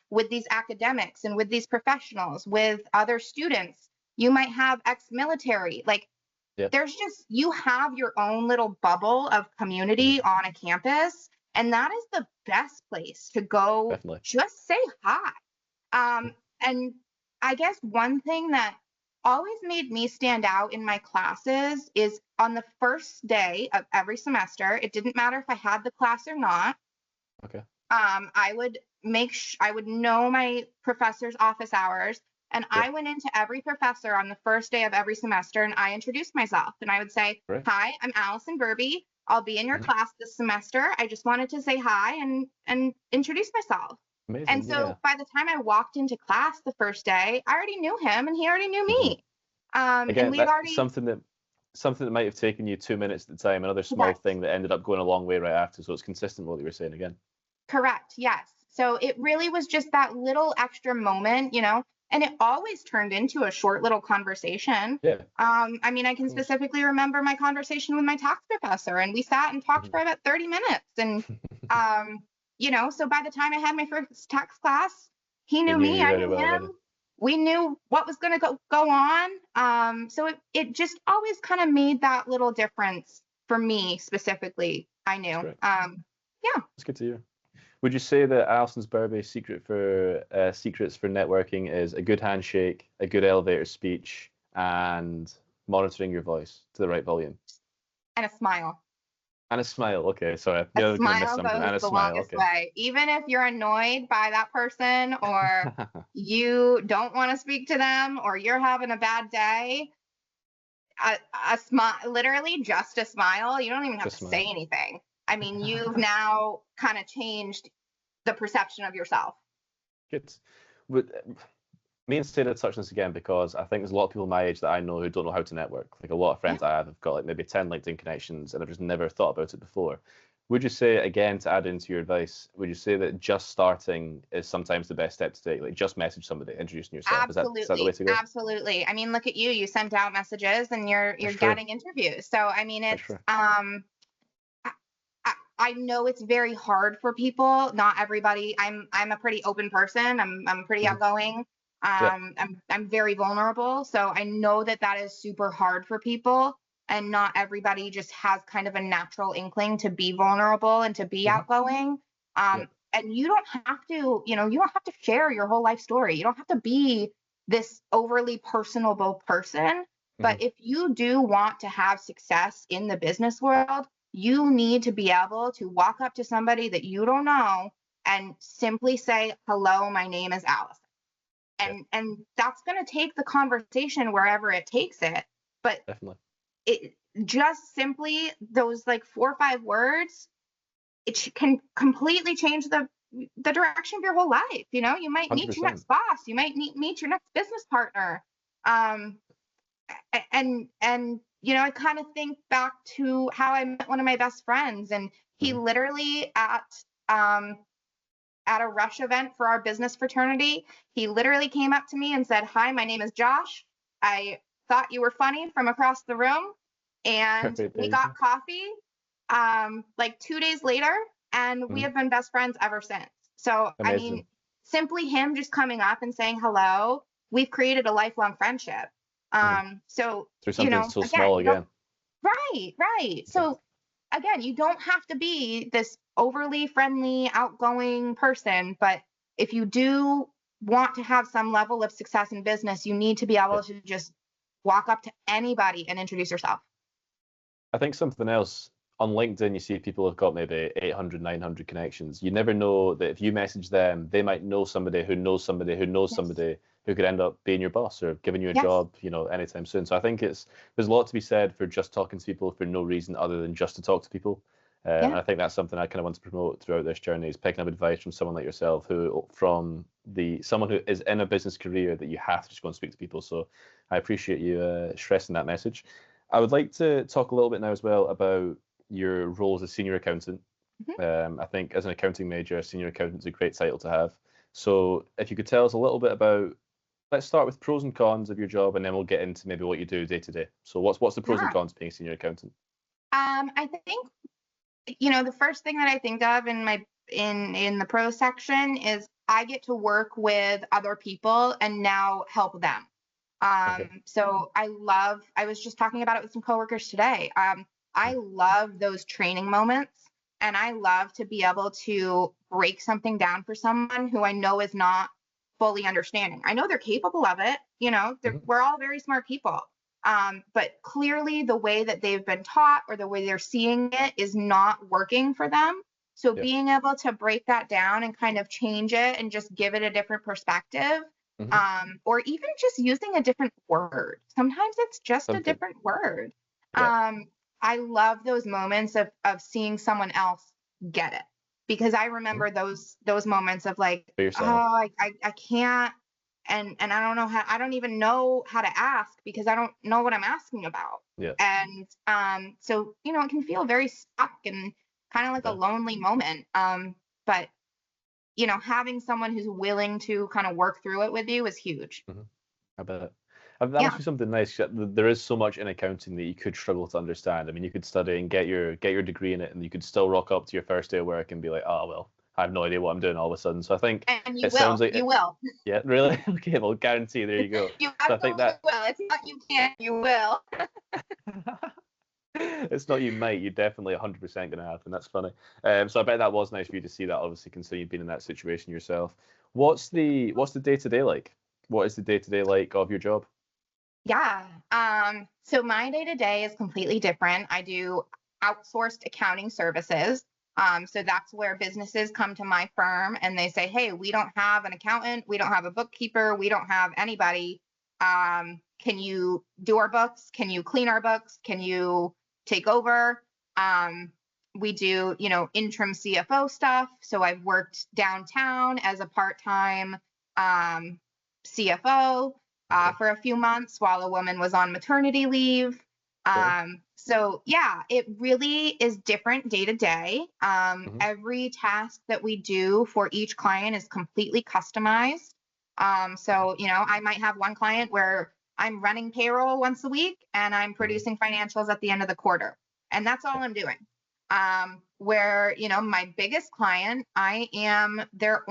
with these academics and with these professionals, with other students. You might have ex-military, there's just, you have your own little bubble of community on a campus, and that is the best place to go. Definitely. Just say hi. And I guess one thing that always made me stand out in my classes is on the first day of every semester, it didn't matter if I had the class or not. Okay. I would I would know my professor's office hours. And I went into every professor on the first day of every semester, and I introduced myself. And I would say, hi, I'm Alyson Burbee. I'll be in your class this semester. I just wanted to say hi and introduce myself. Amazing, and so by the time I walked into class the first day, I already knew him and he already knew me. Again, and we've already something that might have taken you 2 minutes at the time, another small thing that ended up going a long way right after. So it's consistent with what you were saying again. Correct. Yes. So it really was just that little extra moment, and it always turned into a short little conversation. Yeah. I mean, I can specifically remember my conversation with my tax professor, and we sat and talked for about 30 minutes. And, so by the time I had my first tax class, he knew me, I knew him. We knew what was going to go on. So it just always kind of made that little difference for me specifically. I knew. That's good to hear. Would you say that Alyson Burbee's secrets for networking is a good handshake, a good elevator speech, and monitoring your voice to the right volume? And a smile. And a smile. Okay, sorry. A smile goes the longest way. Even if you're annoyed by that person, or you don't want to speak to them, or you're having a bad day, a smile, literally just a smile. You don't even have to say anything. I mean, you've now kind of changed the perception of yourself. Good. Me and Sarah touched on this again because I think there's a lot of people my age that I know who don't know how to network. Like a lot of friends I have got like maybe 10 LinkedIn connections and I've just never thought about it before. Would you say, again, to add into your advice, would you say that just starting is sometimes the best step to take? Like just message somebody, introducing yourself. Absolutely. Is that the way to go? Absolutely. I mean, look at you. You sent out messages and you're getting interviews. So, I mean, it's, I know it's very hard for people. Not everybody. I'm a pretty open person. I'm pretty outgoing. I'm very vulnerable. So I know that is super hard for people, and not everybody just has kind of a natural inkling to be vulnerable and to be outgoing. And you don't have to, you don't have to share your whole life story. You don't have to be this overly personable person. But if you do want to have success in the business world, you need to be able to walk up to somebody that you don't know and simply say, hello, my name is Alyson. And that's going to take the conversation wherever it takes it. But it just simply those like 4 or 5 words, it can completely change the direction of your whole life. You might 100%. Meet your next boss. You might meet your next business partner. And I kind of think back to how I met one of my best friends, and he literally at a Rush event for our business fraternity, he literally came up to me and said, "Hi, my name is Josh. I thought you were funny from across the room." And we got coffee like 2 days later, and we have been best friends ever since. So, Amazing. I mean, simply him just coming up and saying hello, we've created a lifelong friendship. So, through something so small again. Right. So, again, you don't have to be this overly friendly, outgoing person, but if you do want to have some level of success in business, you need to be able to just walk up to anybody and introduce yourself. I think something else on LinkedIn, you see people have got maybe 800, 900 connections. You never know that if you message them, they might know somebody who knows somebody who knows somebody who could end up being your boss or giving you a job, anytime soon. So I think there's a lot to be said for just talking to people for no reason other than just to talk to people. And I think that's something I kind of want to promote throughout this journey, is picking up advice from someone like yourself, someone who is in a business career that you have to just go and speak to people. So I appreciate you stressing that message. I would like to talk a little bit now as well about your role as a senior accountant. I think as an accounting major, senior accountant is a great title to have. So if you could tell us a little bit about, let's start with pros and cons of your job, and then we'll get into maybe what you do day to day. So what's the pros and cons of being a senior accountant? I think, the first thing that I think of in the pro section is I get to work with other people and now help them. So I was just talking about it with some coworkers today. I love those training moments, and I love to be able to break something down for someone who I know is not fully understanding. I know they're capable of it. We're all very smart people. But clearly the way that they've been taught or the way they're seeing it is not working for them. So being able to break that down and kind of change it and just give it a different perspective, or even just using a different word. Sometimes it's just a different word. I love those moments of seeing someone else get it, because I remember those moments of like, I can't, and I don't even know how to ask because I don't know what I'm asking about. And so it can feel very stuck and kind of like a lonely moment. But having someone who's willing to kind of work through it with you is huge. I bet. That must be something nice. There is so much in accounting that you could struggle to understand. I mean, you could study and get your degree in it, and you could still rock up to your first day of work and be like, "Oh well, I have no idea what I'm doing all of a sudden." So I think sounds like you will. Yeah, really? Okay, well, guarantee. There you go. You absolutely will. It's not you can, you will. It's not you might. You're definitely 100% going to happen. That's funny. So I bet that was nice for you to see that. Obviously, considering you've been in that situation yourself. What's the day to day like? What is the day to day like of your job? Yeah. So my day to day is completely different. I do outsourced accounting services. So that's where businesses come to my firm and they say, "Hey, we don't have an accountant, we don't have a bookkeeper, we don't have anybody. Can you do our books? Can you clean our books? Can you take over?" We do, interim CFO stuff. So I've worked downtown as a part-time CFO for a few months while a woman was on maternity leave. So yeah, it really is different day to day. Every task that we do for each client is completely customized. So, I might have one client where I'm running payroll once a week and I'm producing financials at the end of the quarter. And that's all I'm doing. Where, my biggest client, I am their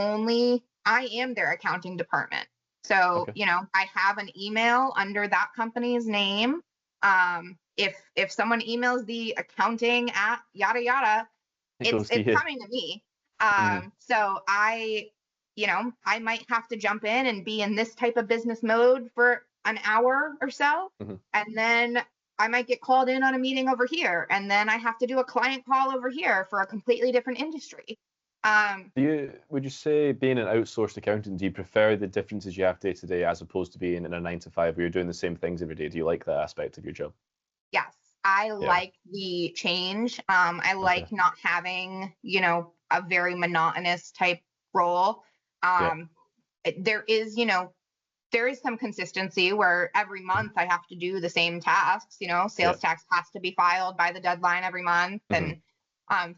accounting department. So, I have an email under that company's name. If someone emails the accounting at yada yada, it's coming to me. So I might have to jump in and be in this type of business mode for an hour or so. And then I might get called in on a meeting over here. And then I have to do a client call over here for a completely different industry. Would you say being an outsourced accountant, do you prefer the differences you have day to day as opposed to being in a 9 to 5 where you're doing the same things every day? Do you like that aspect of your job? Yes, I like the change. I like not having, a very monotonous type role. There is, there is some consistency where every month I have to do the same tasks, sales tax has to be filed by the deadline every month and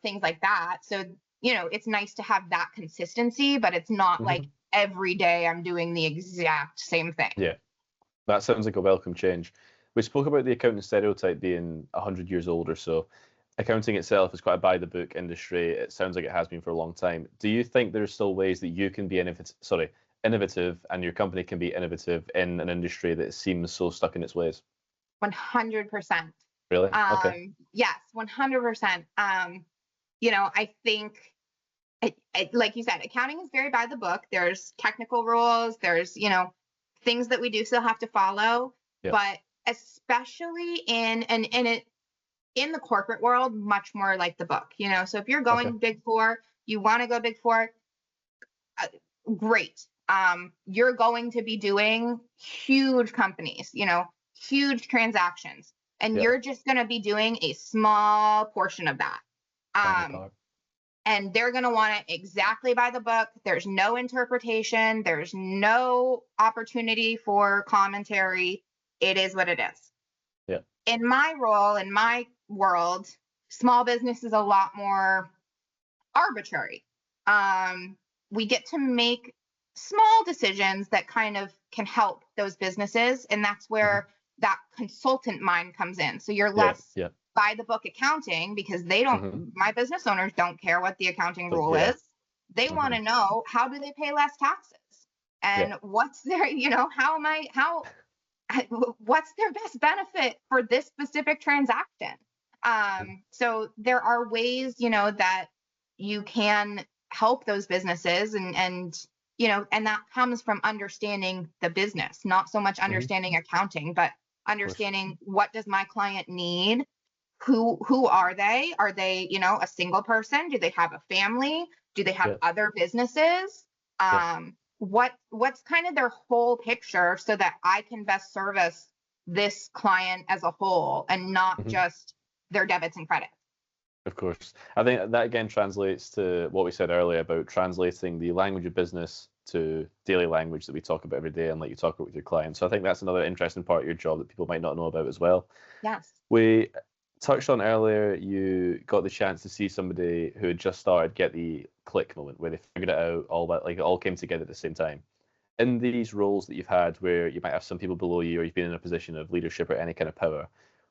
things like that. So, it's nice to have that consistency, but it's not like every day I'm doing the exact same thing. Yeah, that sounds like a welcome change. We spoke about the accounting stereotype being 100 years old or so. Accounting itself is quite a by-the-book industry. It sounds like it has been for a long time. Do you think there's still ways that you can be innovative and your company can be innovative in an industry that seems so stuck in its ways? 100%. Really? Okay. Yes, 100%. I think, like you said, accounting is very by the book. There's technical rules. There's, things that we do still have to follow. Yep. But especially in the corporate world, much more like the book. So if you're going Big Four, you want to go Big Four, great. You're going to be doing huge companies, huge transactions, and you're just going to be doing a small portion of that. And they're going to want it exactly by the book. There's no interpretation. There's no opportunity for commentary. It is what it is. Yeah. In my role, in my world, small business is a lot more arbitrary. We get to make small decisions that kind of can help those businesses. And that's where that consultant mind comes in. So you're less by the book accounting because they don't, my business owners don't care what the accounting rule is. They want to know, how do they pay less taxes? And what's their, what's their best benefit for this specific transaction? So there are ways, that you can help those businesses and that comes from understanding the business, not so much understanding accounting, but understanding what does my client need? Who are they? Are they, a single person? Do they have a family? Do they have other businesses? What's kind of their whole picture so that I can best service this client as a whole and not just their debits and credits. Of course. I think that again translates to what we said earlier about translating the language of business to daily language that we talk about every day and like you talk about with your clients. So I think that's another interesting part of your job that people might not know about as well. Yes. We touched on earlier, you got the chance to see somebody who had just started get the click moment where they figured it out, all that, like it all came together at the same time. In these roles that you've had where you might have some people below you or you've been in a position of leadership or any kind of power,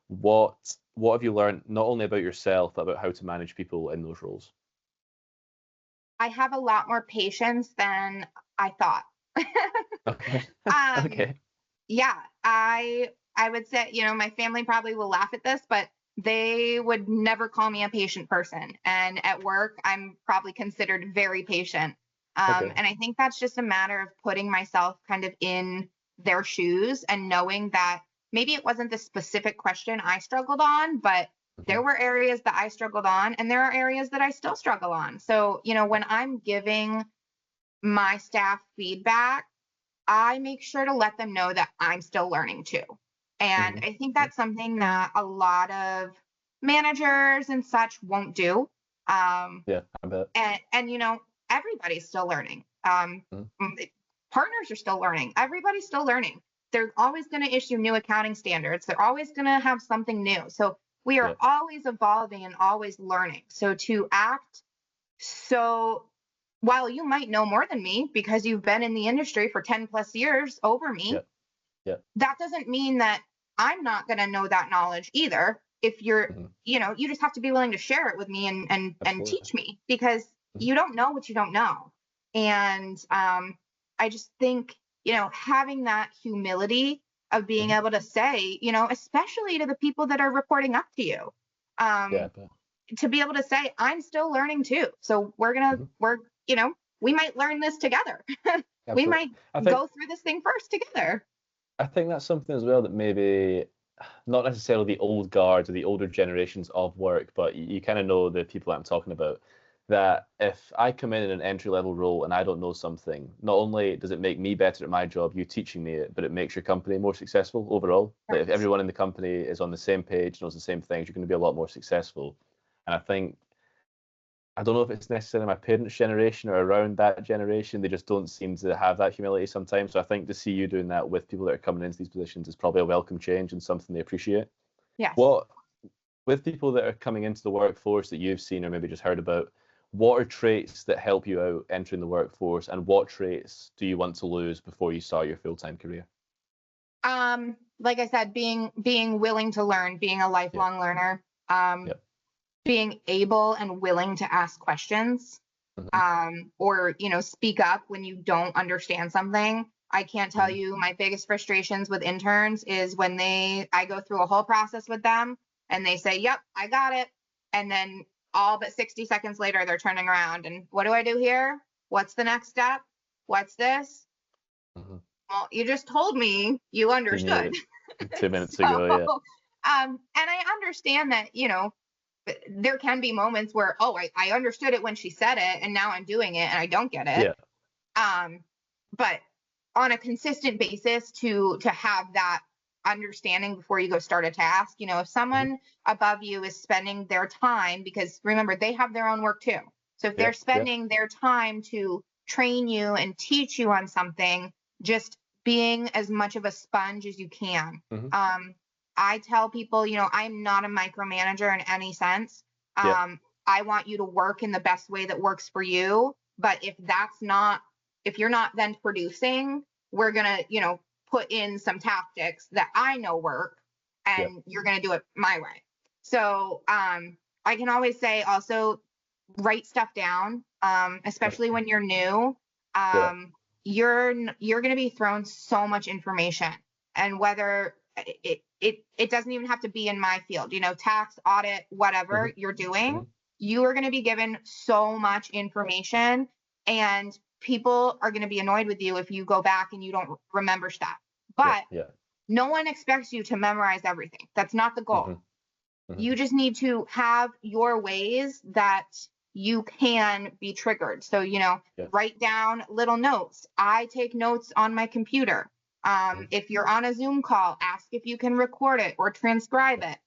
what have you learned not only about yourself but about how to manage people in those roles? I have a lot more patience than I thought. Okay. Yeah, I would say, my family probably will laugh at this, but they would never call me a patient person. And at work, I'm probably considered very patient. And I think that's just a matter of putting myself kind of in their shoes and knowing that maybe it wasn't the specific question I struggled on, but there were areas that I struggled on and there are areas that I still struggle on. So, when I'm giving my staff feedback, I make sure to let them know that I'm still learning too. And I think that's something that a lot of managers and such won't do. I bet. And everybody's still learning. Partners are still learning. Everybody's still learning. They're always going to issue new accounting standards. They're always going to have something new. So we are always evolving and always learning. So to act while you might know more than me because you've been in the industry for 10 plus years over me, that doesn't mean that I'm not going to know that knowledge either. If you're, you just have to be willing to share it with me and teach me because you don't know what you don't know. And I just think, having that humility of being able to say, especially to the people that are reporting up to you, to be able to say, I'm still learning too. So we might learn this together. We might go through this thing first together. I think that's something as well that maybe not necessarily the old guard or the older generations of work, but you kind of know the people I'm talking about, that if I come in an entry-level role and I don't know something, not only does it make me better at my job, you teaching me it, but it makes your company more successful overall. Like if everyone in the company is on the same page, knows the same things, you're going to be a lot more successful. And I think I don't know if it's necessarily my parents' generation or around that generation. They just don't seem to have that humility sometimes. So I think to see you doing that with people that are coming into these positions is probably a welcome change and something they appreciate. Yes. With people that are coming into the workforce that you've seen or maybe just heard about, what are traits that help you out entering the workforce, and what traits do you want to lose before you start your full-time career? Like I said, being willing to learn, being a lifelong learner, being able and willing to ask questions, or, speak up when you don't understand something. I can't tell you my biggest frustrations with interns is when I go through a whole process with them and they say, yep, I got it. And then all but 60 seconds later, they're turning around and what do I do here? What's the next step? What's this? Well, you just told me you understood. 2 minutes ago, yeah. And I understand that, there can be moments where, I understood it when she said it and now I'm doing it and I don't get it. Yeah. But on a consistent basis to have that understanding before you go start a task, if someone above you is spending their time, because remember, they have their own work too. So if they're spending their time to train you and teach you on something, just being as much of a sponge as you can. I tell people, I'm not a micromanager in any sense. I want you to work in the best way that works for you. But if you're not then producing, we're going to, put in some tactics that I know work and you're going to do it my way. So I can always say also write stuff down, especially when you're new. You're going to be thrown so much information, and whether it doesn't even have to be in my field, tax, audit, whatever you're doing, you are going to be given so much information, and people are going to be annoyed with you if you go back and you don't remember stuff. But no one expects you to memorize everything. That's not the goal. You just need to have your ways that you can be triggered. So, write down little notes. I take notes on my computer. If you're on a Zoom call, ask if you can record it or transcribe it.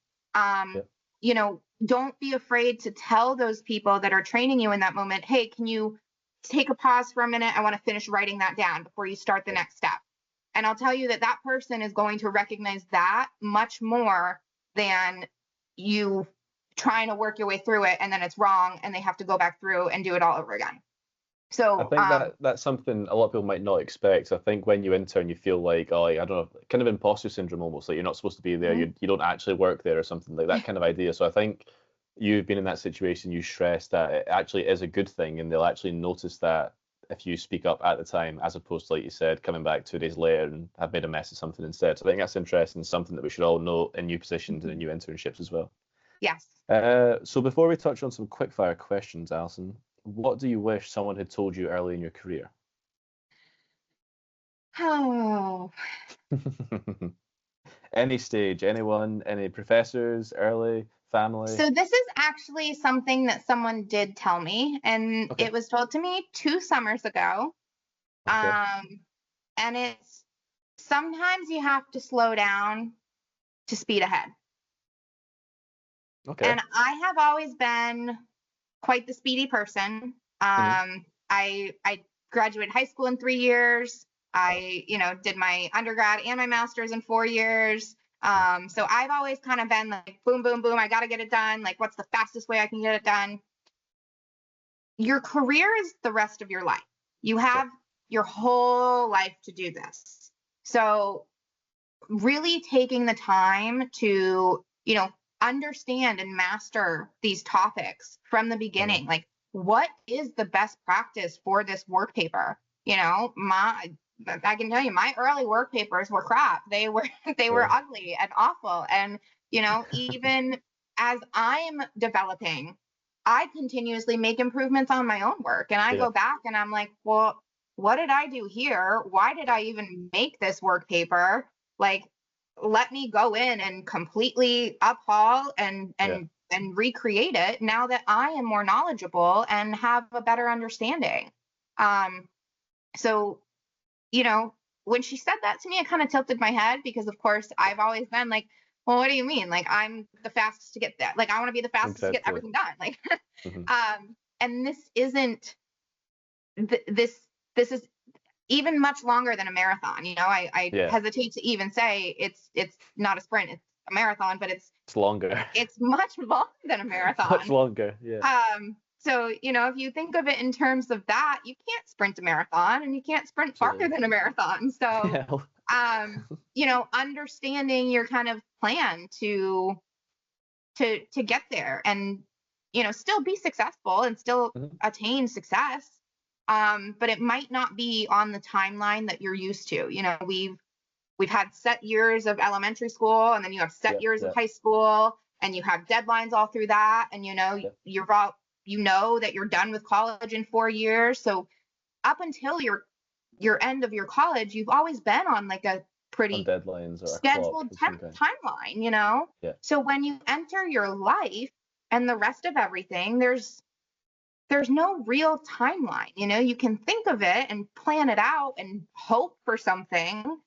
Don't be afraid to tell those people that are training you in that moment, hey, can you take a pause for a minute? I want to finish writing that down before you start the next step. And I'll tell you that person is going to recognize that much more than you trying to work your way through it and then it's wrong and they have to go back through and do it all over again. So I think that's something a lot of people might not expect. I think when you intern, you feel like, I don't know, kind of imposter syndrome almost, like you're not supposed to be there, you don't actually work there or something like that kind of idea. So I think you've been in that situation, you stress that it actually is a good thing and they'll actually notice that if you speak up at the time, as opposed to, like you said, coming back 2 days later and have made a mess of something instead. So I think that's interesting, something that we should all know in new positions and in new internships as well. Yes. So before we touch on some quickfire questions, Alyson, what do you wish someone had told you early in your career? Oh. Any stage, anyone, any professors, early, family? So this is actually something that someone did tell me, and it was told to me 2 summers ago. And it's sometimes you have to slow down to speed ahead. And I have always been quite the speedy person. I graduated high school in 3 years. I, did my undergrad and my master's in 4 years. So I've always kind of been like, boom, boom, boom. I got to get it done. Like, what's the fastest way I can get it done? Your career is the rest of your life. You have your whole life to do this. So really taking the time to, understand and master these topics from the beginning. Like, what is the best practice for this work paper? I can tell you, my early work papers were crap. They were ugly and awful. And, even as I'm developing, I continuously make improvements on my own work. And I go back and I'm like, well, what did I do here? Why did I even make this work paper? Like, let me go in and completely uphaul and recreate it now that I am more knowledgeable and have a better understanding. So, when she said that to me, it kind of tilted my head because, of course, I've always been like, well, what do you mean? Like, I'm the fastest to get that. Like, I want to be the fastest to get everything done. Like, and this isn't this is even much longer than a marathon. I hesitate to even say it's not a sprint, it's a marathon, but it's longer. It's much longer than a marathon. Much longer, yeah. So, if you think of it in terms of that, you can't sprint a marathon and you can't sprint farther than a marathon. So, understanding your kind of plan to get there and, still be successful and still attain success. But it might not be on the timeline that you're used to. We've had set years of elementary school, and then you have set years of high school, and you have deadlines all through that. And, that you're done with college in 4 years. So up until your end of your college, you've always been on like a pretty deadlines or scheduled timeline, Yeah. So when you enter your life and the rest of everything, there's no real timeline. You can think of it and plan it out and hope for something,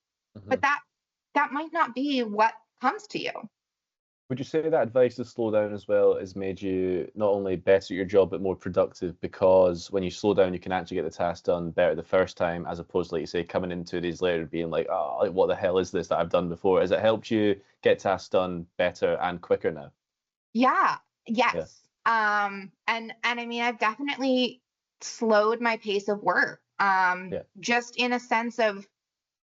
but that might not be what comes to you. Would you say that advice to slow down as well has made you not only better at your job, but more productive? Because when you slow down, you can actually get the task done better the first time, as opposed to, like you say, coming in 2 days later being like, oh, like, what the hell is this that I've done before? Has it helped you get tasks done better and quicker now? Yeah. Yes. Yeah. And I mean, I've definitely slowed my pace of work. Just in a sense of,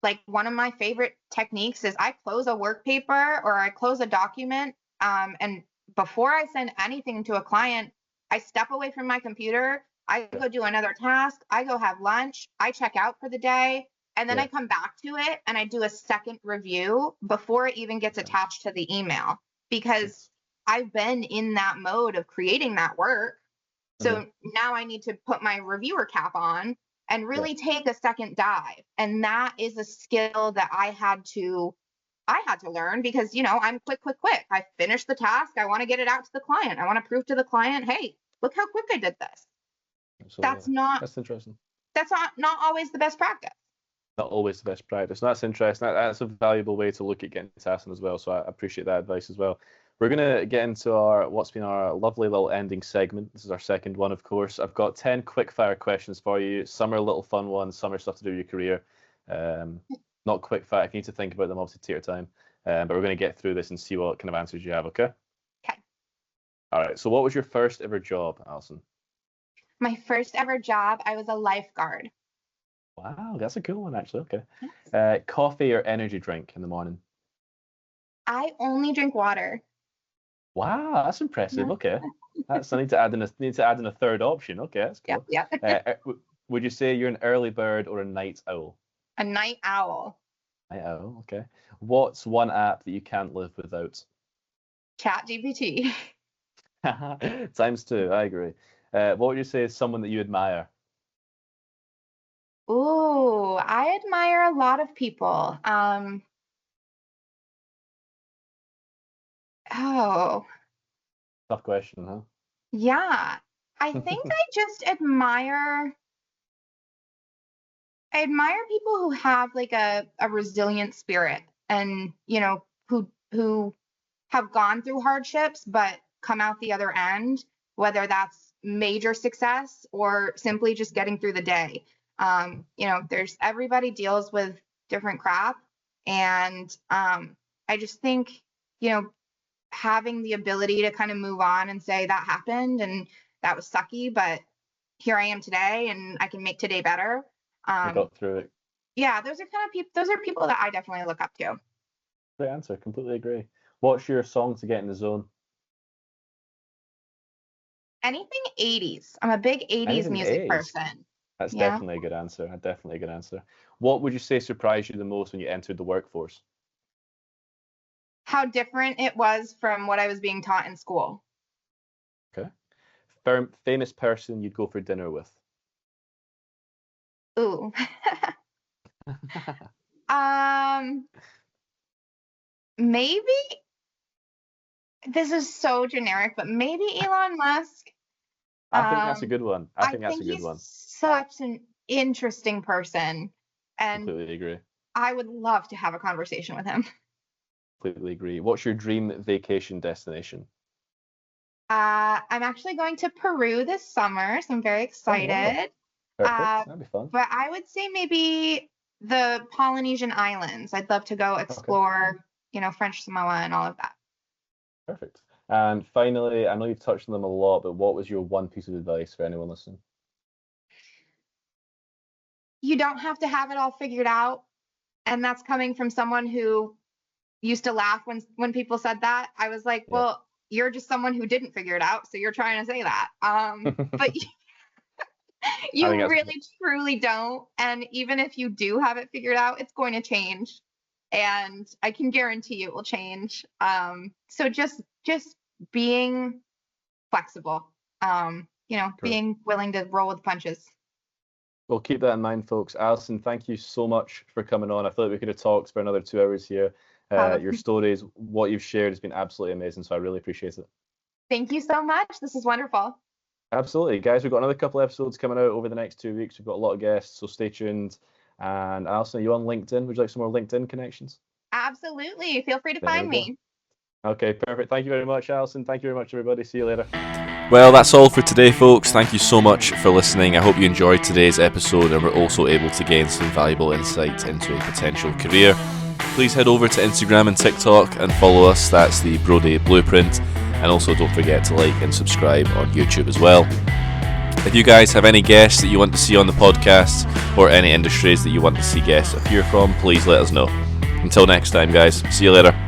like, one of my favorite techniques is I close a work paper or I close a document. And before I send anything to a client, I step away from my computer. I go do another task. I go have lunch. I check out for the day. And then I come back to it and I do a second review before it even gets attached to the email, because I've been in that mode of creating that work. So now I need to put my reviewer cap on and really take a second dive. And that is a skill that I had to learn, because, I'm quick. I finished the task. I want to get it out to the client. I want to prove to the client, hey, look how quick I did this. Absolutely. That's interesting. That's not always the best practice. Not always the best practice. That's interesting. That's a valuable way to look at getting tasks as well. So I appreciate that advice as well. We're going to get into what's been our lovely little ending segment. This is our second one, of course. I've got 10 quick fire questions for you. Some are little fun ones, some are stuff to do with your career. Not quick fire. If you need to think about them, obviously take your time. But we're going to get through this and see what kind of answers you have, okay? Okay. All right. So what was your first ever job, Alyson? My first ever job, I was a lifeguard. Wow, that's a cool one, actually. Okay. Coffee or energy drink in the morning? I only drink water. Wow, that's impressive. Okay, I need to add in a third option. Okay, that's cool. Yeah. Would you say you're an early bird or a night owl? A night owl. Night owl. Okay. What's one app that you can't live without? ChatGPT. Times two. I agree. What would you say is someone that you admire? Ooh, I admire a lot of people. Oh. Tough question, huh? Yeah. I think I just admire people who have like a resilient spirit, and, who have gone through hardships but come out the other end, whether that's major success or simply just getting through the day. Everybody deals with different crap. And I just think, having the ability to kind of move on and say that happened and that was sucky, but here I am today and I can make today better. I got through it. Yeah, those are people that I definitely look up to. Great answer. Completely agree. What's your song to get in the zone? Anything 80s. I'm a big 80s music person. That's definitely a good answer. What would you say surprised you the most when you entered the workforce? How different it was from what I was being taught in school. Okay. Famous person you'd go for dinner with? Ooh. Maybe, this is so generic, but maybe Elon Musk. I think that's a good one. I think that's a good one. Such an interesting person, and completely agree. I would love to have a conversation with him. Completely agree. What's your dream vacation destination? I'm actually going to Peru this summer, so I'm very excited. Oh, wow. Perfect. That'd be fun. But I would say maybe the Polynesian islands. I'd love to go explore, French Samoa and all of that. Perfect. And finally, I know you've touched on them a lot, but what was your one piece of advice for anyone listening? You don't have to have it all figured out. And that's coming from someone who used to laugh when people said that. I was like, well, you're just someone who didn't figure it out, so you're trying to say that. But you really, truly don't. And even if you do have it figured out, it's going to change. And I can guarantee it will change. So just being flexible, being willing to roll with the punches. Well, keep that in mind, folks. Alyson, thank you so much for coming on. I thought we could have talked for another 2 hours here. Your stories, what you've shared has been absolutely amazing, so I really appreciate it. Thank you so much. This is wonderful. Absolutely. Guys, we've got another couple of episodes coming out over the next 2 weeks. We've got a lot of guests, so stay tuned. And Alyson, are you on LinkedIn? Would you like some more LinkedIn connections? Absolutely. Feel free to find me. Okay, perfect. Thank you very much, Alyson. Thank you very much, everybody. See you later. Well, that's all for today, folks. Thank you so much for listening. I hope you enjoyed today's episode and were also able to gain some valuable insight into a potential career. Please head over to Instagram and TikTok and follow us. That's the Brodie Blueprint. And also don't forget to like and subscribe on YouTube as well. If you guys have any guests that you want to see on the podcast or any industries that you want to see guests appear from, please let us know. Until next time, guys. See you later.